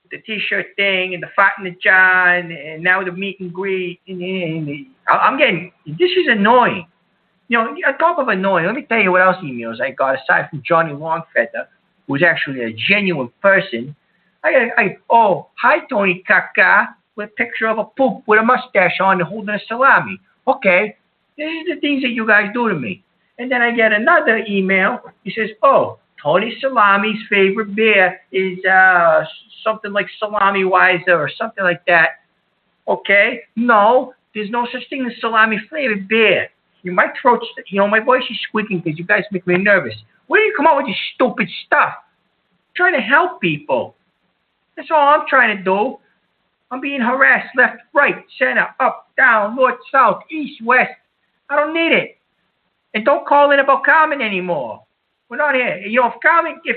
The T-shirt thing and the fat in the John and now the meet and greet. I'm getting, this is annoying. You know, on top of annoying, let me tell you what else emails I got aside from Johnny Longfeather, who's actually a genuine person. Oh, hi, Tony Kaka, with a picture of a poop with a mustache on and holding a salami. Okay, these are the things that you guys do to me. And then I get another email. He says, oh, Tony Salami's favorite beer is something like Salami Weiser or something like that. Okay, no, there's no such thing as salami flavored beer. My throat's, my voice is squeaking because you guys make me nervous. Where do you come up with this stupid stuff? I'm trying to help people. That's all I'm trying to do. I'm being harassed left, right, center, up, down, north, south, east, west. I don't need it. And don't call in about Carmen anymore. We're not here. If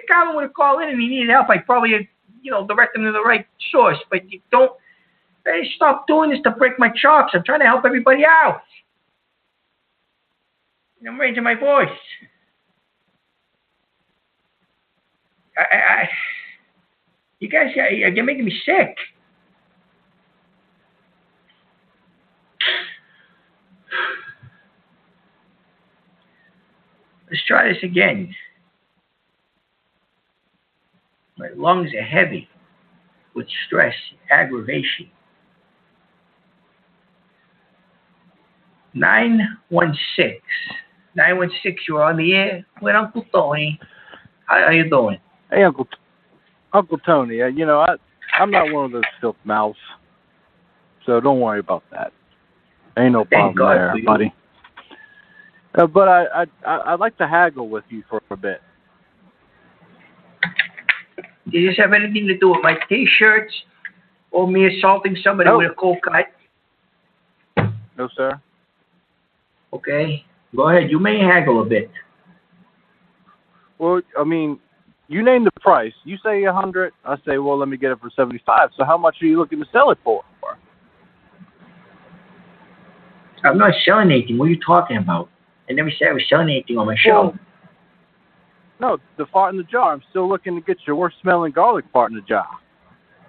Carmen would have called in and he needed help, I'd probably, direct him to the right source. But you don't. Hey, stop doing this to break my chops. I'm trying to help everybody out. I'm raising my voice. You guys, you're making me sick. Let's try this again. My lungs are heavy with stress, aggravation. 916. 916, you're on the air with Uncle Tony. How you doing? Hey, Uncle Tony. I'm not one of those filth mouths, so don't worry about that. Ain't no problem there, buddy. But I'd like to haggle with you for a bit. Does this have anything to do with my T-shirts or me assaulting somebody with a cold cut? No, sir. Okay. Go ahead. You may haggle a bit. Well, you name the price. You say 100. I say, well, let me get it for 75. So how much are you looking to sell it for? I'm not selling anything. What are you talking about? I never said I was selling anything on my show. No, the fart in the jar. I'm still looking to get your worst-smelling garlic fart in the jar.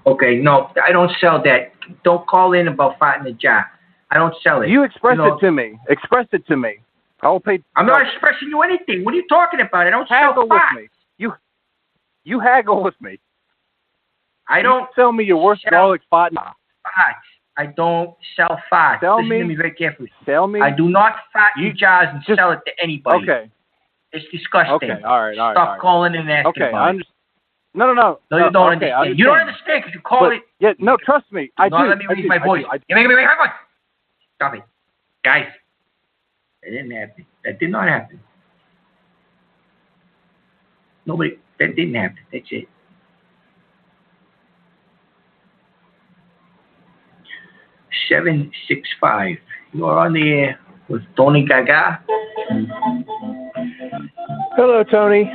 Okay, no, I don't sell that. Don't call in about fart in the jar. I don't sell it. You express it to me. Express it to me. I will pay. I'm not expressing you anything. What are you talking about? I don't haggle sell fart. with me. You haggle with me. I don't sell me your worst garlic fart. I don't sell fart. Listen to me very carefully. Tell me. I do not fart in jars and sell it to anybody. Okay. It's disgusting. Okay, all right. Stop calling and asking about I understand. No. No, you don't understand. You don't understand because you call it. Yeah, no, trust me. I do. Let me raise my voice. You're making me raise my voice. Stop it. Guys, that didn't happen. That did not happen. That didn't happen. That's it. $765. You are on the air with Tony Gaga. Hello, Tony.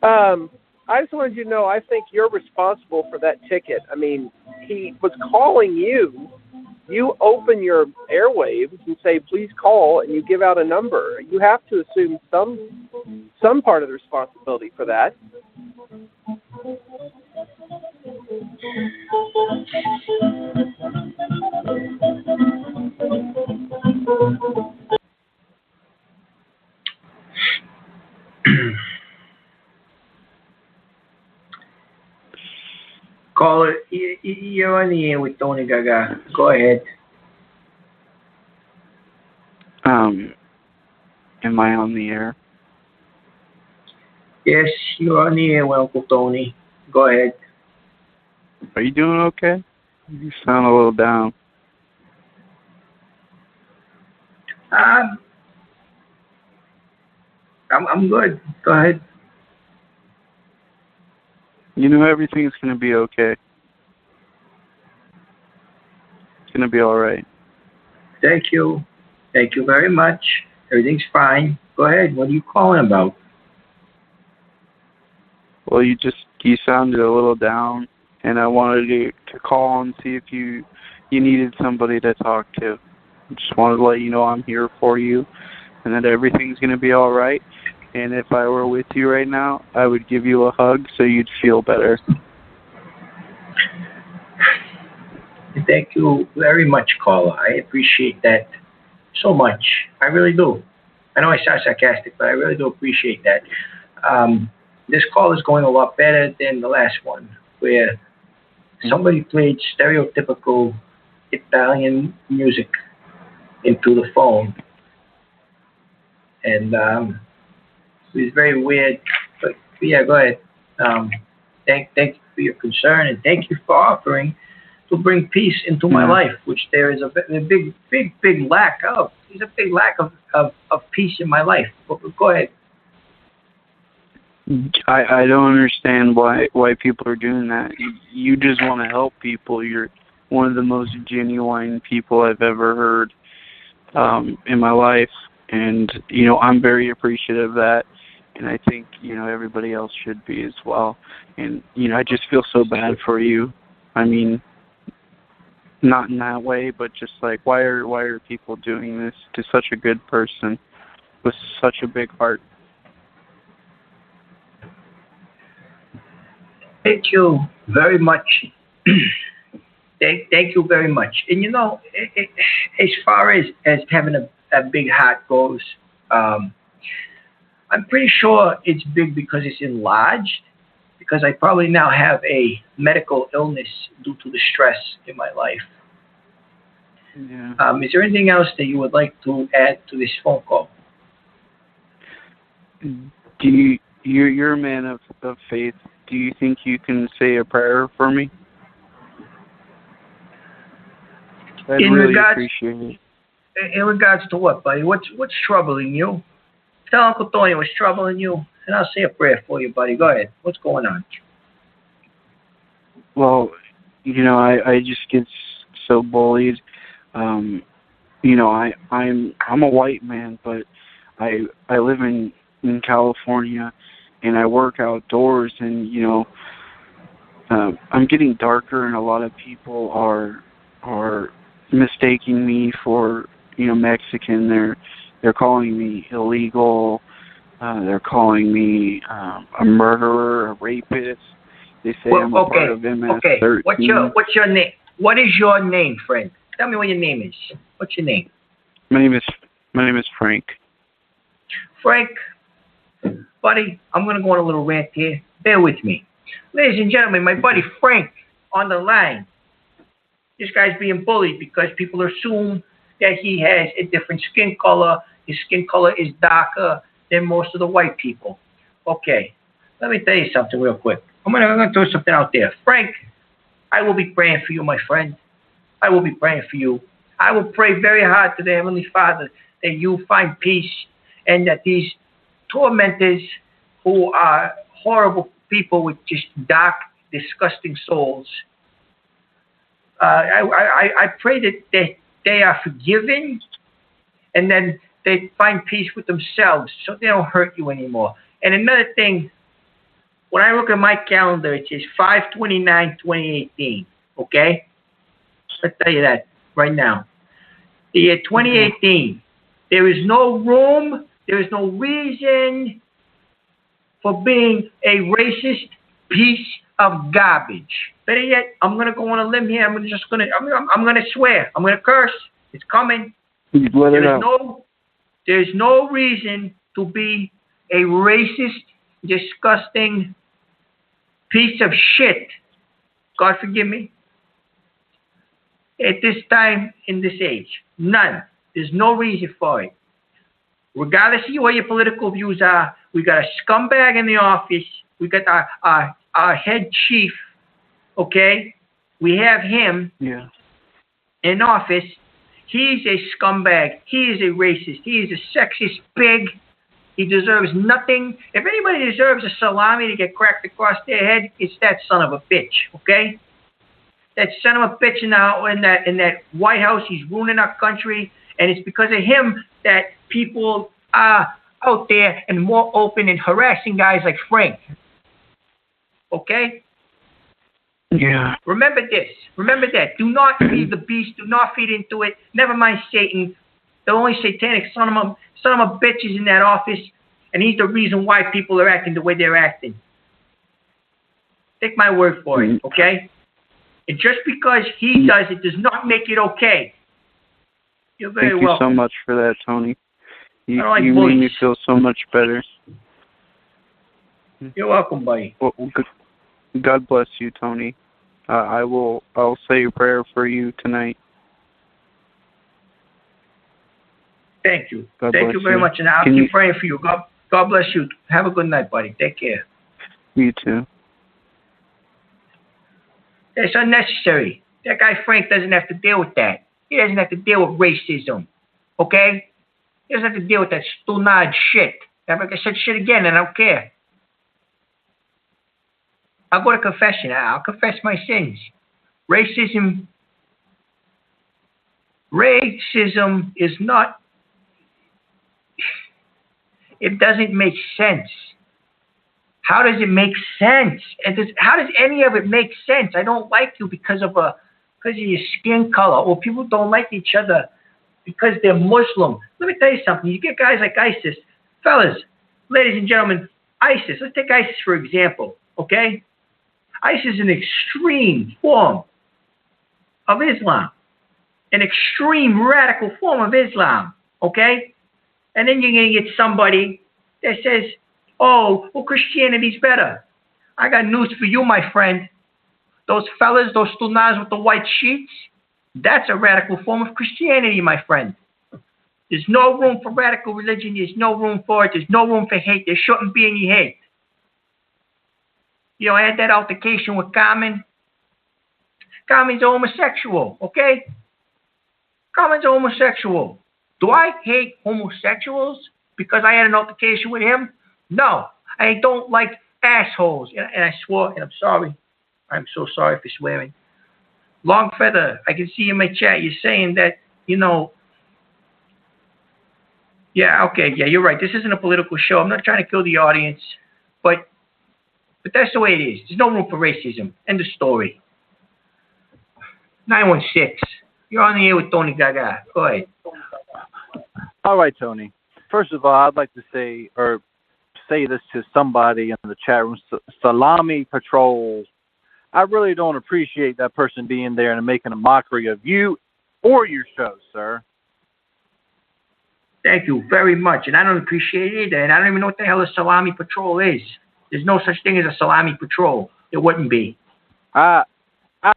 I just wanted you to know I think you're responsible for that ticket. He was calling you. You open your airwaves and say, please call, and you give out a number. You have to assume some part of the responsibility for that. Caller, you're on the air with Tony Gaga. Go ahead. Am I on the air? Yes, you're on the air with Uncle Tony. Go ahead. Are you doing okay? You sound a little down. I'm good. Go ahead. You know everything's gonna be okay. It's gonna be all right. Thank you. Thank you very much. Everything's fine. Go ahead. What are you calling about? Well, you sounded a little down, and I wanted to call and see if you needed somebody to talk to. I just wanted to let you know I'm here for you, and that everything's gonna be all right. And if I were with you right now, I would give you a hug so you'd feel better. Thank you very much, caller. I appreciate that so much. I really do. I know I sound sarcastic, but I really do appreciate that. This call is going a lot better than the last one, where somebody played stereotypical Italian music into the phone. And it was very weird. But yeah, go ahead. Thank you for your concern, and thank you for offering to bring peace into my life, which there is a big lack of. There's a big lack of peace in my life. But go ahead. I don't understand why people are doing that. You just want to help people. You're one of the most genuine people I've ever heard in my life, and I'm very appreciative of that, and I think everybody else should be as well. And I just feel so bad for you. I mean, not in that way, but just like why are people doing this to such a good person with such a big heart? Thank you very much. Thank you very much. And as far as having a big heart goes, I'm pretty sure it's big because it's enlarged, because I probably now have a medical illness due to the stress in my life. Yeah. Is there anything else that you would like to add to this phone call? You're a man of faith. Do you think you can say a prayer for me? I'd really appreciate it. In regards to what, buddy? What's troubling you? Tell Uncle Tony what's troubling you, and I'll say a prayer for you, buddy. Go ahead. What's going on? Well, I just get so bullied. I'm a white man, but I live in California, and I work outdoors, and I'm getting darker, and a lot of people are mistaking me for Mexican. They're calling me illegal. They're calling me a murderer, a rapist. They say I'm a part of MS-13. Okay. What's your name? What is your name, friend? Tell me what your name is. What's your name? My name is Frank. Frank, buddy, I'm gonna go on a little rant here. Bear with me, ladies and gentlemen. My buddy Frank on the line. This guy's being bullied because people assume that he has a different skin color. His skin color is darker than most of the white people. Okay, let me tell you something real quick. I'm gonna throw something out there. Frank, I will be praying for you, my friend. I will be praying for you. I will pray very hard to the Heavenly Father that you find peace, and that these tormentors who are horrible people with just dark, disgusting souls, I pray that they are forgiven, and then they find peace with themselves so they don't hurt you anymore. And another thing, when I look at my calendar, it says 5/29/2018, okay? I'll tell you that right now. The year 2018, there is no room, there is no reason for being a racist piece of garbage. Better yet, I'm gonna go on a limb here. I'm gonna swear. I'm gonna curse. It's coming. There's no reason to be a racist, disgusting piece of shit. God forgive me. At this time, in this age. None. There's no reason for it. Regardless of what your political views are, we got a scumbag in the office. We got our head chief, okay? We have him in office. He's a scumbag. He is a racist. He is a sexist pig. He deserves nothing. If anybody deserves a salami to get cracked across their head, it's that son of a bitch, okay? That son of a bitch in that White House, he's ruining our country, and it's because of him that people are out there and more open and harassing guys like Frank. Okay? Yeah. Remember this. Remember that. Do not feed the beast. Do not feed into it. Never mind Satan. The only satanic son of a bitch is in that office, and he's the reason why people are acting the way they're acting. Take my word for it, okay? And just because he does it does not make it okay. You're very welcome. Thank you so much for that, Tony. You like made me feel so much better. You're welcome, buddy. Well, God bless you, Tony. I'll say a prayer for you tonight. Thank you. God Thank you very much, and I'll keep praying for you. God bless you. Have a good night, buddy. Take care. You too. It's unnecessary. That guy Frank doesn't have to deal with that. He doesn't have to deal with racism. Okay? He doesn't have to deal with that stunad shit. If I said shit again, I don't care. I'll go to confession. I'll confess my sins. Racism is not... It doesn't make sense. How does it make sense? And how does any of it make sense? I don't like you because of your skin color, or people don't like each other because they're Muslim. Let me tell you something. You get guys like ISIS. Fellas, ladies and gentlemen, ISIS. Let's take ISIS for example, okay? ISIS is an extreme form of Islam. An extreme radical form of Islam, okay? And then you're going to get somebody that says, oh, well, Christianity's better. I got news for you, my friend. Those fellas, those stunas with the white sheets, that's a radical form of Christianity, my friend. There's no room for radical religion. There's no room for it. There's no room for hate. There shouldn't be any hate. You know, I had that altercation with Carmen. Carmen's a homosexual, okay? Carmen's a homosexual. Do I hate homosexuals because I had an altercation with him? No. I don't like assholes. And I swore, and I'm sorry. I'm so sorry for swearing. Long Feather, I can see in my chat you're saying that, you know, yeah, okay, yeah, you're right. This isn't a political show. I'm not trying to kill the audience, but that's the way it is. There's no room for racism. End of story. 916. You're on the air with Tony Gaga. Go ahead. All right, Tony. First of all, I'd like to say this to somebody in the chat room. Salami Patrol. I really don't appreciate that person being there and making a mockery of you or your show, sir. Thank you very much. And I don't appreciate it either. And I don't even know what the hell a Salami Patrol is. There's no such thing as a Salami Patrol. There wouldn't be. I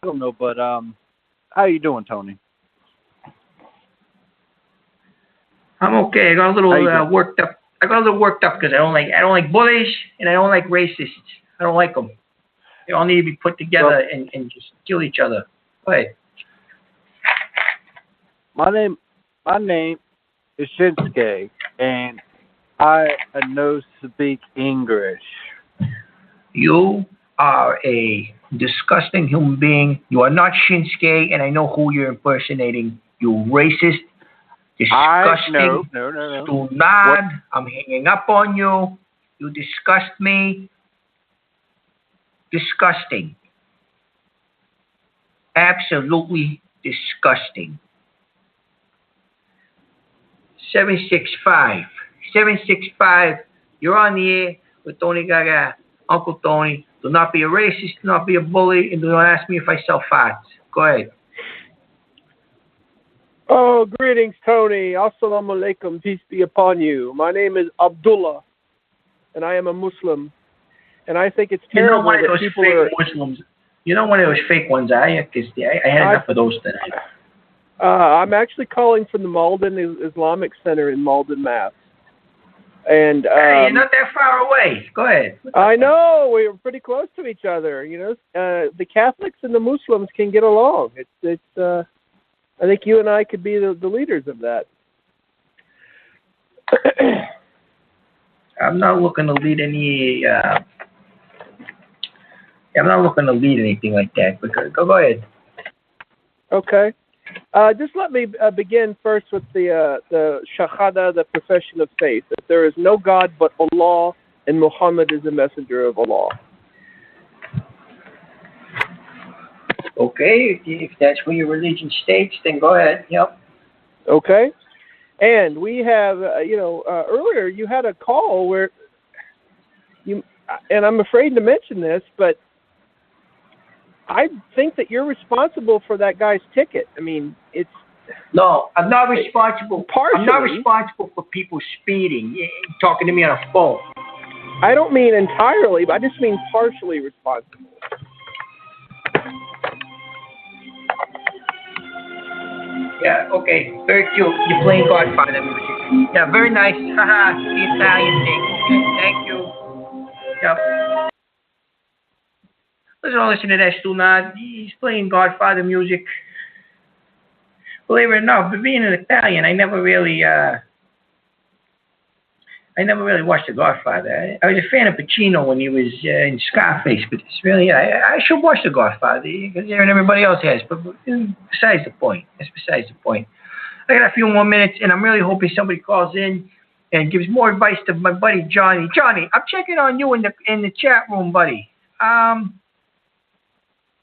don't know, but how you doing, Tony? I'm okay. I got a little worked up. I got a little worked up because I don't like bullies and I don't like racists. I don't like them. They all need to be put together and just kill each other. Go ahead. My name is Shinsuke, and I know speak English. You are a disgusting human being. You are not Shinsuke, and I know who you're impersonating. You racist, disgusting, no. Do not. I'm hanging up on you. You disgust me. Disgusting. Absolutely disgusting. 765. 765. You're on the air with Tony Gaga. Uncle Tony. Do not be a racist. Do not be a bully. And do not ask me if I sell farts. Go ahead. Oh, greetings, Tony. Assalamu alaikum. Peace be upon you. My name is Abdullah. and I am a Muslim, and I think it's terrible that people are Muslims. You know one of those fake ones, are you? Because I had enough of those tonight. I'm actually calling from the Malden Islamic Center in Malden, Mass. And hey, you're not that far away. Go ahead. I know we're pretty close to each other. You know, the Catholics and the Muslims can get along. It's. I think you and I could be the leaders of that. I'm not looking to lead any. I'm not looking to lead anything like that. But go ahead. Okay. Just let me begin first with the Shahada, the profession of faith, that there is no God but Allah, and Muhammad is the messenger of Allah. Okay, if that's what your religion states, then go ahead. Yep. Okay. And we have, earlier you had a call where you, and I'm afraid to mention this, but I think that you're responsible for that guy's ticket. I mean, it's... No, I'm not responsible. Partially. I'm not responsible for people speeding, talking to me on a phone. I don't mean entirely, but I just mean partially responsible. Yeah, okay. Very cute. You're playing Godfather music. Yeah, very nice. Haha, the Italian thing. Okay, thank you. Yep. Listen to that, Stunad. He's playing Godfather music. Believe it or not, but being an Italian, I never really watched The Godfather. I was a fan of Pacino when he was in Scarface, but it's really, I should watch The Godfather because everybody else has. But besides the point. That's besides the point. I got a few more minutes, and I'm really hoping somebody calls in and gives more advice to my buddy Johnny. Johnny, I'm checking on you in the chat room, buddy.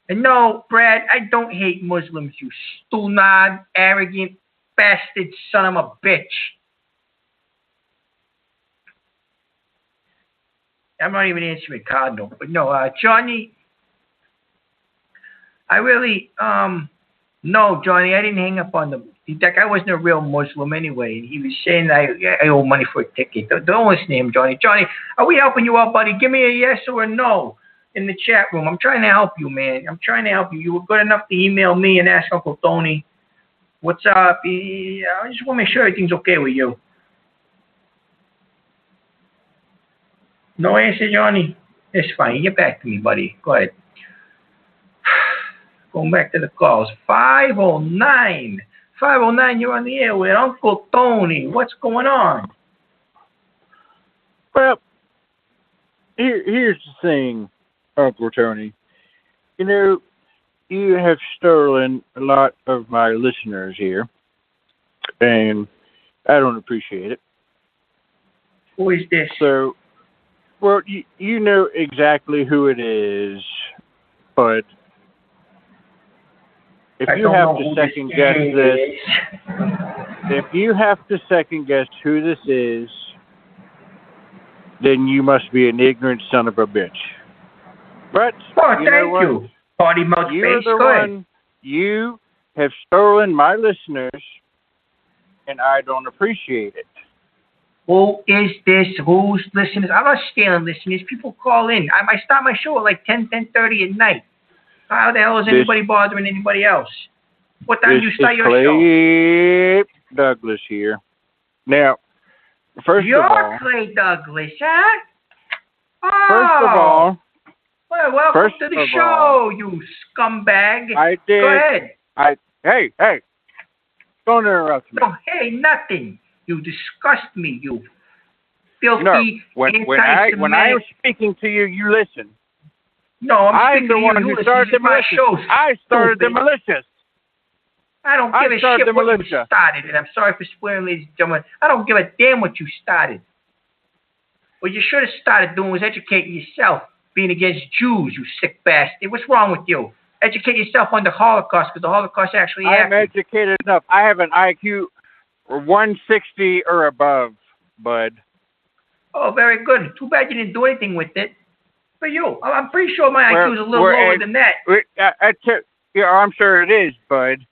And no, Brad, I don't hate Muslims, you stunad, arrogant, bastard son of a bitch. I'm not even answering Cardinal, but no, Johnny, I really, no, Johnny, I didn't hang up on that guy wasn't a real Muslim anyway. He was saying I owe money for a ticket. Don't listen to him, Johnny. Johnny, are we helping you out, buddy? Give me a yes or a no in the chat room. I'm trying to help you, man. I'm trying to help you. You were good enough to email me and ask Uncle Tony, what's up? I just want to make sure everything's okay with you. No answer, Johnny? It's fine. Get back to me, buddy. Go ahead. Going back to the calls. 509. 509, you're on the air with Uncle Tony. What's going on? Well, here's the thing, Uncle Tony. You know, you have stolen a lot of my listeners here, and I don't appreciate it. Who is this? So, well, you know exactly who it is, but if you have to second guess this, if you have to second guess who this is, then you must be an ignorant son of a bitch. But thank you, Party Mouth Face. You're the one. You have stolen my listeners, and I don't appreciate it. Who is this? Who's listeners? I'm not stealing listeners. People call in. I start my show at like 10:30 at night. How the hell is anybody bothering anybody else? What time do you start your show? Douglas here. Now, first You're of all, Clay Douglas, huh? Oh. First of all, well, welcome to the show, you scumbag. I did. Go ahead. Hey! Don't interrupt me. No, hey, nothing. You disgust me, you filthy, no, when I am speaking to you, you listen. No, I'm the one who started the militias. I started the militias. I don't give a shit what you started, and I'm sorry for spoiling, ladies and gentlemen. I don't give a damn what you started. What you should have started doing was educating yourself, being against Jews, you sick bastard. What's wrong with you? Educate yourself on the Holocaust, because the Holocaust actually happened. I'm educated enough. I have an IQ 160 or above, bud. Oh, very good. Too bad you didn't do anything with it. For you, I'm pretty sure my IQ is a little lower than that. I'm sure it is, bud.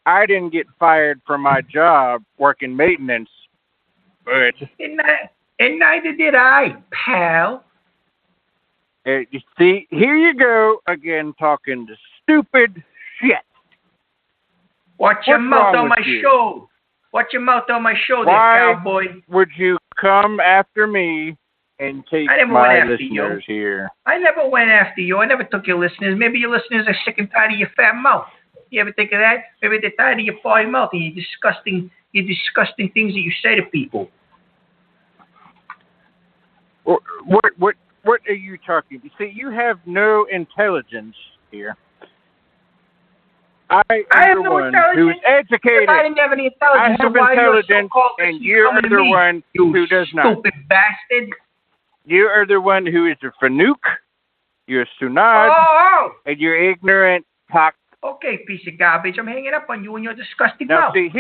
I didn't get fired from my job working maintenance, bud. And And neither did I, pal. You see, here you go again talking the stupid shit. Watch your mouth on my show. Watch your mouth on my show there, cowboy. Would you come after me and take my listeners here? I never went after you. I never took your listeners. Maybe your listeners are sick and tired of your fat mouth. You ever think of that? Maybe they're tired of your potty mouth and your disgusting things that you say to people. What are you talking about? You see, you have no intelligence here. I have am the no one intelligence. who's educated. I didn't have any intelligence. I have intelligence, and you are the one who does not. Stupid bastard. You are the one who is a Fanuc. You're a Sunad. And you're ignorant cock. Okay, piece of garbage. I'm hanging up on you and your disgusting now, mouth. See,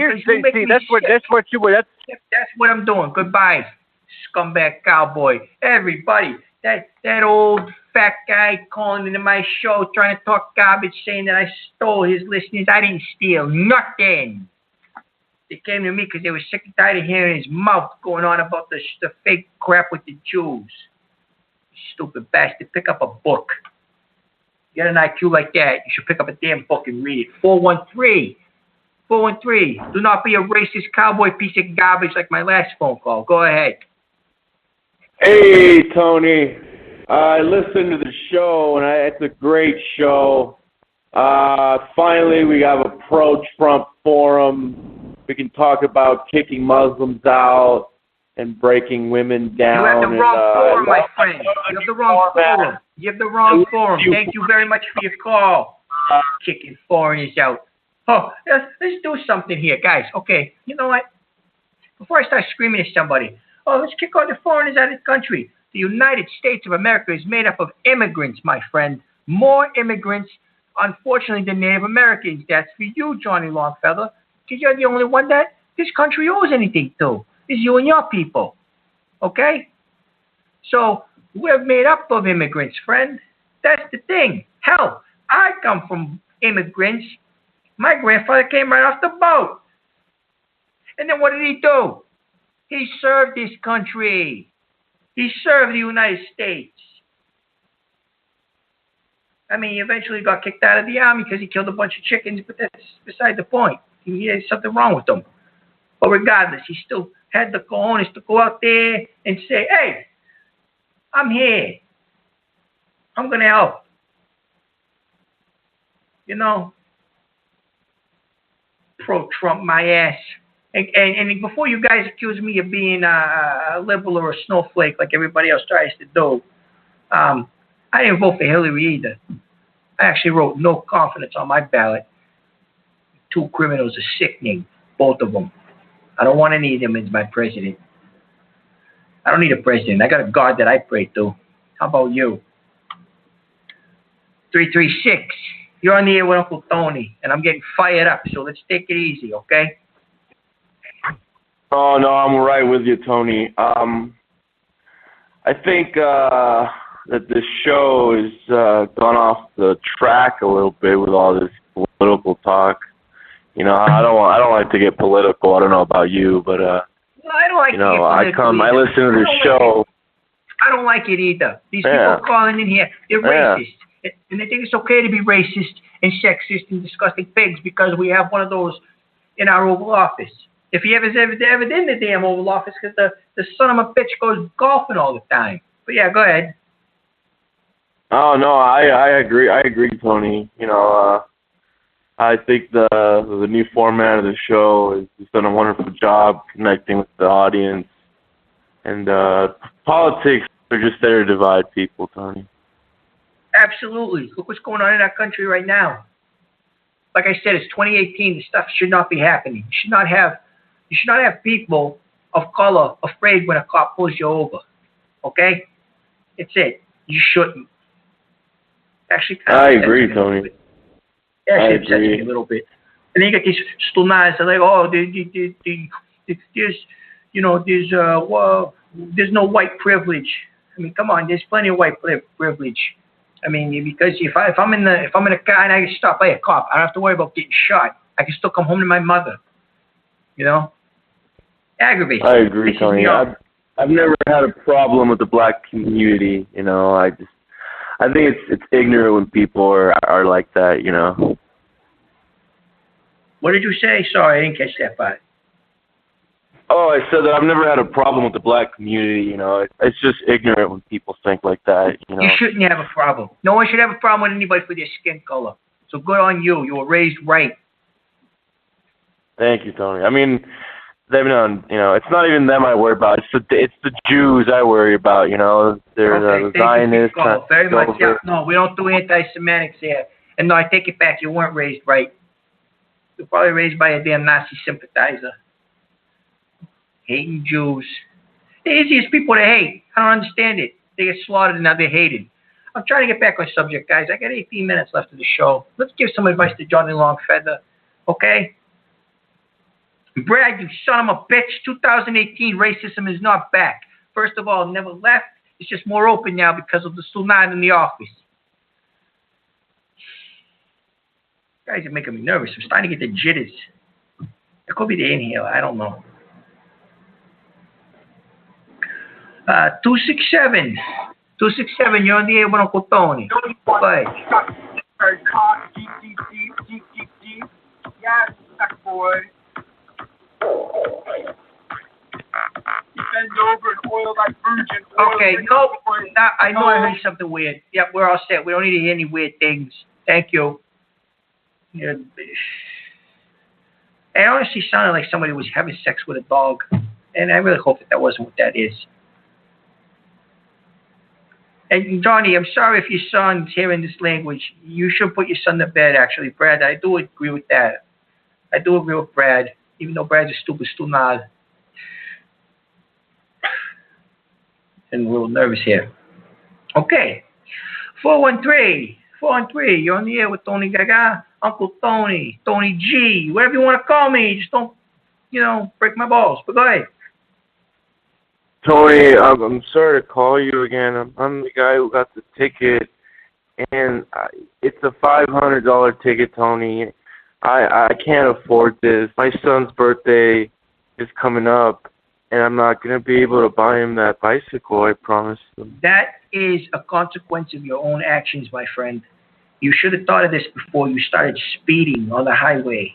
that's what I'm doing. Goodbye, scumbag cowboy. Everybody, that old fat guy calling into my show trying to talk garbage, saying that I stole his listeners. I didn't steal nothing. They came to me because they were sick and tired of hearing his mouth going on about the fake crap with the Jews. Stupid bastard. Pick up a book. You got an IQ like that, you should pick up a damn book and read it. 413. Do not be a racist cowboy piece of garbage like my last phone call. Go ahead. Hey, Tony. I listened to the show, and it's a great show. Finally, we have a pro-Trump forum. We can talk about kicking Muslims out and breaking women down. You have the wrong forum, my friend. You have the wrong forum. You have the wrong forum. Thank you very much for your call. Kicking foreigners out. Oh, let's do something here, guys. Okay, you know what? Before I start screaming at somebody, let's kick all the foreigners out of the country. The United States of America is made up of immigrants, my friend. More immigrants, unfortunately, than Native Americans. That's for you, Johnny Longfellow, because you're the only one that this country owes anything to. It's you and your people. Okay? So, we're made up of immigrants, friend. That's the thing. Hell, I come from immigrants. My grandfather came right off the boat. And then what did he do? He served this country. He served the United States. I mean, he eventually got kicked out of the army because he killed a bunch of chickens, but that's beside the point. There's something wrong with him. But regardless, he still had the cojones to go out there and say, hey, I'm here. I'm going to help. You know, pro-Trump my ass. And before you guys accuse me of being a liberal or a snowflake like everybody else tries to do, I didn't vote for Hillary either. I actually wrote no confidence on my ballot. Two criminals are sickening, both of them. I don't want any of them as my president. I don't need a president. I got a God that I pray to. How about you? 336. You're on the air with Uncle Tony, and I'm getting fired up, so let's take it easy, okay? Oh, no, I'm right with you, Tony. I think that this show has gone off the track a little bit with all this political talk. You know, I don't like to get political. I don't know about you, but I don't like I listen to the show. I don't like it either. These people calling in here, they're racist. And they think it's okay to be racist and sexist and disgusting pigs because we have one of those in our Oval Office. If he ever in the damn Oval Office, because the son of a bitch goes golfing all the time. But yeah, go ahead. Oh no, I agree. I agree, Tony. You know, I think the new format of the show has done a wonderful job connecting with the audience, and politics are just there to divide people, Tony. Absolutely. Look what's going on in our country right now. Like I said, it's 2018. This stuff should not be happening. You should not have people of color afraid when a cop pulls you over. Okay? It's it. You shouldn't. Actually, I agree, Tony. Actually, upsets me a little bit. And then you get these stunaz that are like, there's no white privilege. I mean, come on, there's plenty of white privilege. I mean, because if I'm in a car and I get stopped by a cop, I don't have to worry about getting shot. I can still come home to my mother. You know, aggravating. I agree, Tony. I I've never had a problem with the black community. You know, I think it's ignorant when people are like that. You know. What did you say? Sorry, I didn't catch that part. Oh, I said that I've never had a problem with the black community. You know, it's just ignorant when people think like that. You know. You shouldn't have a problem. No one should have a problem with anybody for their skin color. So good on you. You were raised right. Thank you, Tony. I mean, you know, it's not even them I worry about. It's the Jews I worry about. You know, they're the Zionists. Very much. Yeah, no, we don't do anti-Semitics here. And no, I take it back. You weren't raised right. You're probably raised by a damn Nazi sympathizer. Hating Jews. The easiest people to hate. I don't understand it. They get slaughtered and now they're hated. I'm trying to get back on subject, guys. I got 18 minutes left of the show. Let's give some advice to Johnny Longfeather, okay? Brad, you son of a bitch. 2018 racism is not back. First of all, it never left. It's just more open now because of the tsunami in the office. Guys are making me nervous. I'm starting to get the jitters. It could be the inhaler. I don't know. 267. 267, you're on the air with Uncle Tony. Bye. Yes, boy. Bend over and oil like virgin oil. Okay, no, I know I heard something weird. Yep, we're all set. We don't need to hear any weird things. Thank you. Yeah. I honestly sounded like somebody was having sex with a dog, and I really hope that wasn't what that is. And Johnny, I'm sorry if your son's hearing this language. You should put your son to bed, actually, Brad. I do agree with that. I do agree with Brad, even though Brad's a stupid stunad. And a little nervous here. Okay. 413, you're on the air with Tony Gaga, Uncle Tony, Tony G, whatever you want to call me. Just don't, break my balls. But go ahead. Tony, I'm sorry to call you again. I'm the guy who got the ticket, and it's a $500 ticket, Tony. I can't afford this. My son's birthday is coming up, and I'm not going to be able to buy him that bicycle I promised him. That is a consequence of your own actions, my friend. You should have thought of this before you started speeding on the highway.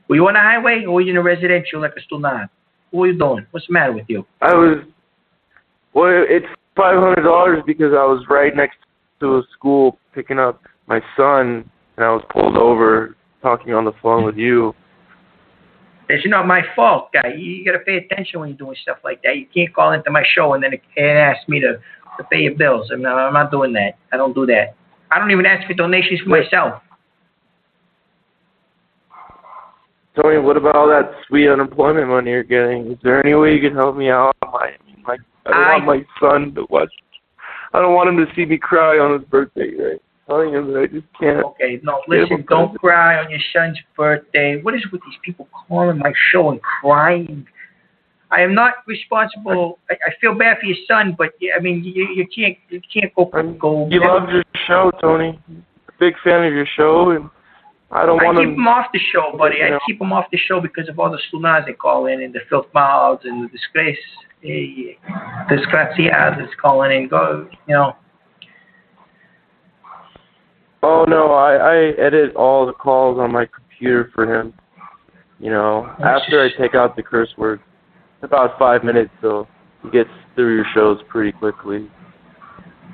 Were you on the highway, or were you in a residential like a stunad? What are you doing? What's the matter with you? It's $500 because I was right next to a school picking up my son, and I was pulled over talking on the phone with you. It's not my fault, guy. You got to pay attention when you're doing stuff like that. You can't call into my show and then ask me to pay your bills. I'm not doing that. I don't do that. I don't even ask for donations for myself. Tony, what about all that sweet unemployment money you're getting? Is there any way you can help me out? I don't want my son to watch. I don't want him to see me cry on his birthday, right? Telling him that I just can't. Okay, no, listen, don't cry on your son's birthday. What is with these people calling my show and crying? I am not responsible. I feel bad for your son, but I mean, you can't go. He loves your show, Tony. Big fan of your show, and I keep him off the show, buddy. I keep him off the show because of all the slunas they call in and the filth mouths and the disgrace. Desgraciados calling in. Oh, no, I edit all the calls on my computer for him. After I take out the curse words. About 5 minutes, so he gets through your shows pretty quickly.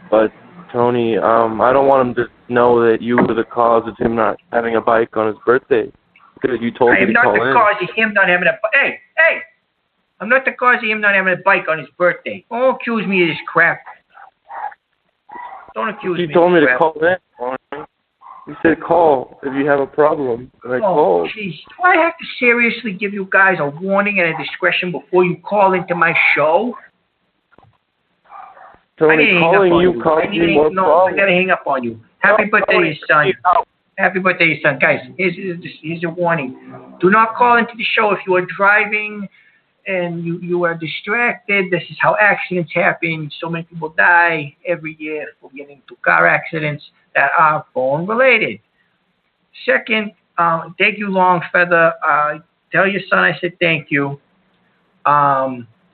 But Tony, I don't want him to know that you were the cause of him not having a bike on his birthday. Because you told me to call in. I'm not the cause of him not having a bike. Hey! I'm not the cause of him not having a bike on his birthday. Don't accuse me of this crap. Don't accuse me of this crap. You told me to call in. You said call if you have a problem, and I called. Jeez. Do I have to seriously give you guys a warning and a discretion before you call into my show? Tony, calling you caused me more problems. I gotta hang up on you. Happy birthday, son. Happy birthday, son. Guys, here's a warning. Do not call into the show if you are driving and you are distracted. This is how accidents happen. So many people die every year for getting into car accidents that are phone-related. Second, thank you, Longfeather. Tell your son I said thank you.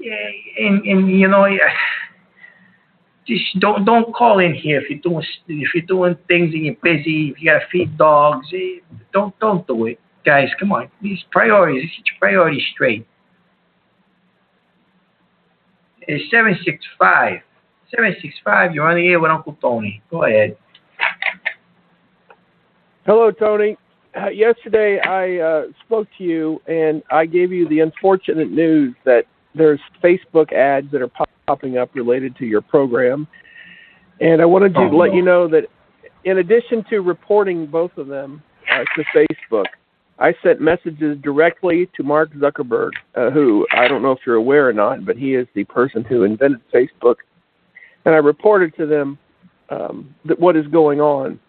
Yeah, and you know, just don't call in here if you're doing things and you're busy. If you gotta feed dogs, don't do it, guys. Come on, these priorities. Get your priorities straight. It's 765. 765. You're on the air with Uncle Tony. Go ahead. Hello, Tony. Yesterday I spoke to you and I gave you the unfortunate news that there's Facebook ads that are popping up related to your program. And I wanted to let you know that in addition to reporting both of them to Facebook, I sent messages directly to Mark Zuckerberg, who I don't know if you're aware or not, but he is the person who invented Facebook. And I reported to them that what is going on.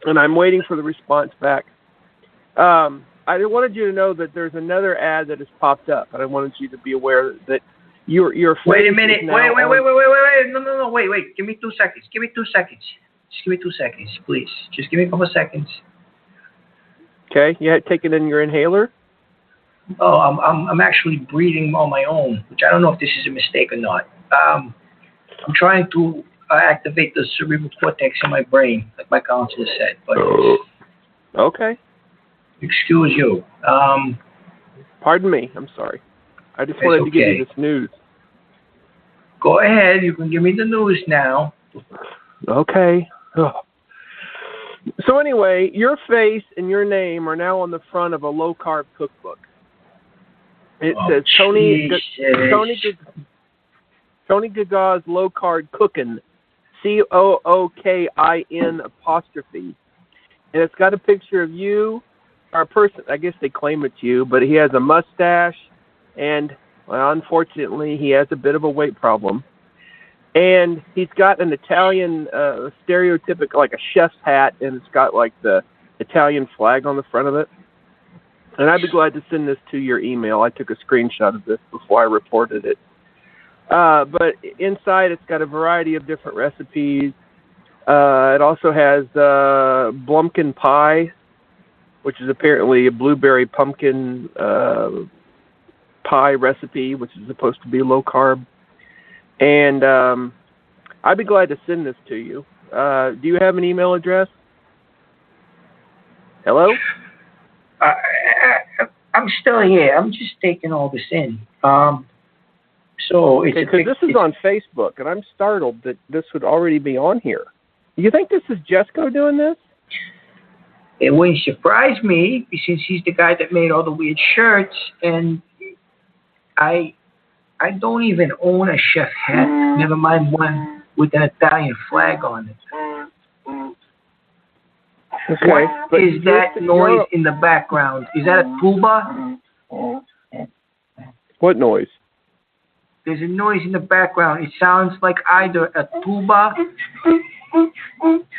And I'm waiting for the response back. I wanted you to know that there's another ad that has popped up, and I wanted you to be aware that your wait a minute. Wait. No. Wait. Give me 2 seconds. Just give me 2 seconds, please. Just give me a couple of seconds. Okay. You had taken in your inhaler? Oh, I'm actually breathing on my own, which I don't know if this is a mistake or not. I'm trying to activate the cerebral cortex in my brain, like my counselor said. But okay. Excuse you. Pardon me. I'm sorry. I just wanted to give you this news. Go ahead. You can give me the news now. Okay. So anyway, your face and your name are now on the front of a low-carb cookbook. It says Tony Gaga's low-carb cooking, COOKIN apostrophe, and it's got a picture of you. Our person, I guess they claim it's you, but he has a mustache, and well, unfortunately, he has a bit of a weight problem. And he's got an Italian stereotypical, like a chef's hat, and it's got like the Italian flag on the front of it. And I'd be glad to send this to your email. I took a screenshot of this before I reported it. But inside, it's got a variety of different recipes. It also has Blumpkin pie, which is apparently a blueberry pumpkin pie recipe, which is supposed to be low carb. And I'd be glad to send this to you. Do you have an email address? Hello? I'm still here. I'm just taking all this in. So it's because this is on Facebook, and I'm startled that this would already be on here. You think this is Jesco doing this? It wouldn't surprise me, since he's the guy that made all the weird shirts, and I don't even own a chef hat, never mind one with an Italian flag on it. Okay, what is that noise in the background? Is that a tuba? What noise? There's a noise in the background. It sounds like either a tuba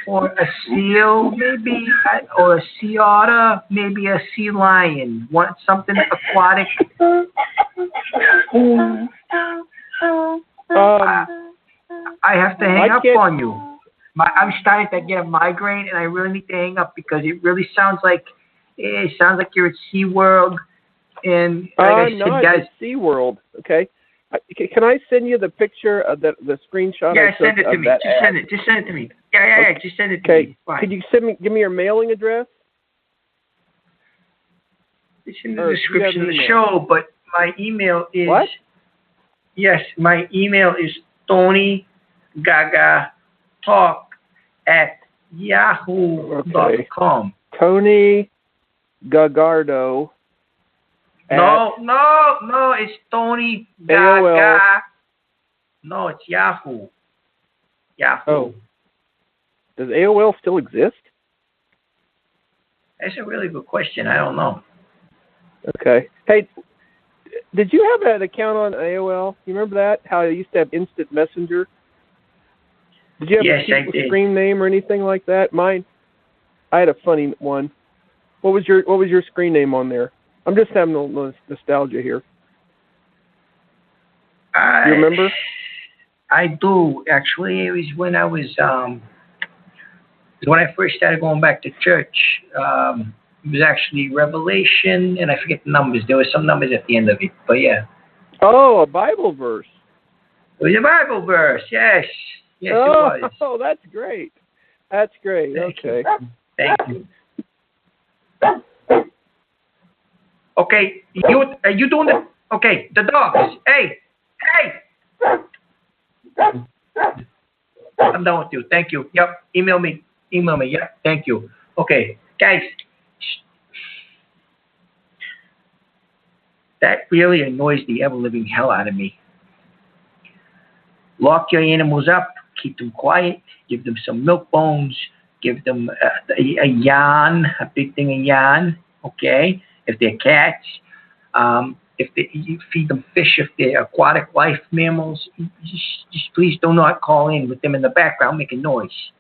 or a seal, maybe, or a sea otter, maybe a sea lion. Something aquatic. I have to hang up on you. I'm starting to get a migraine, and I really need to hang up because it really sounds like you're at SeaWorld. And like I said, guys, it's SeaWorld. Okay. Can I send you the picture of the screenshot? Yeah, send it to me. Just send it to me. Yeah. Just send it to me. Fine. Could you give me your mailing address? It's in the description of the show, but my email is... What? Yes, my email is TonyGagaTalk@yahoo.com. Tony Gagardo. No, it's Tony Gaga. AOL. No, it's Yahoo. Oh. Does AOL still exist? That's a really good question. I don't know. Okay. Hey, did you have an account on AOL? You remember that? How I used to have instant messenger? Did you have a screen name or anything like that? Mine, I had a funny one. What was your screen name on there? I'm just having a little nostalgia here. You remember? I do, actually. It was when I was when I first started going back to church. It was actually Revelation, and I forget the numbers. There were some numbers at the end of it, but yeah. Oh, a Bible verse. It was a Bible verse, yes. Yes, it was. Oh, that's great. That's great. Okay. Thank you. Okay, are you doing the... Okay, the dogs. Hey! I'm done with you. Thank you. Yep, email me. Yep, thank you. Okay, guys. That really annoys the ever-living hell out of me. Lock your animals up. Keep them quiet. Give them some milk bones. Give them a yarn, a big thing of yarn. Okay, if they're cats. You feed them fish, if they're aquatic life mammals, just please do not call in with them in the background making noise.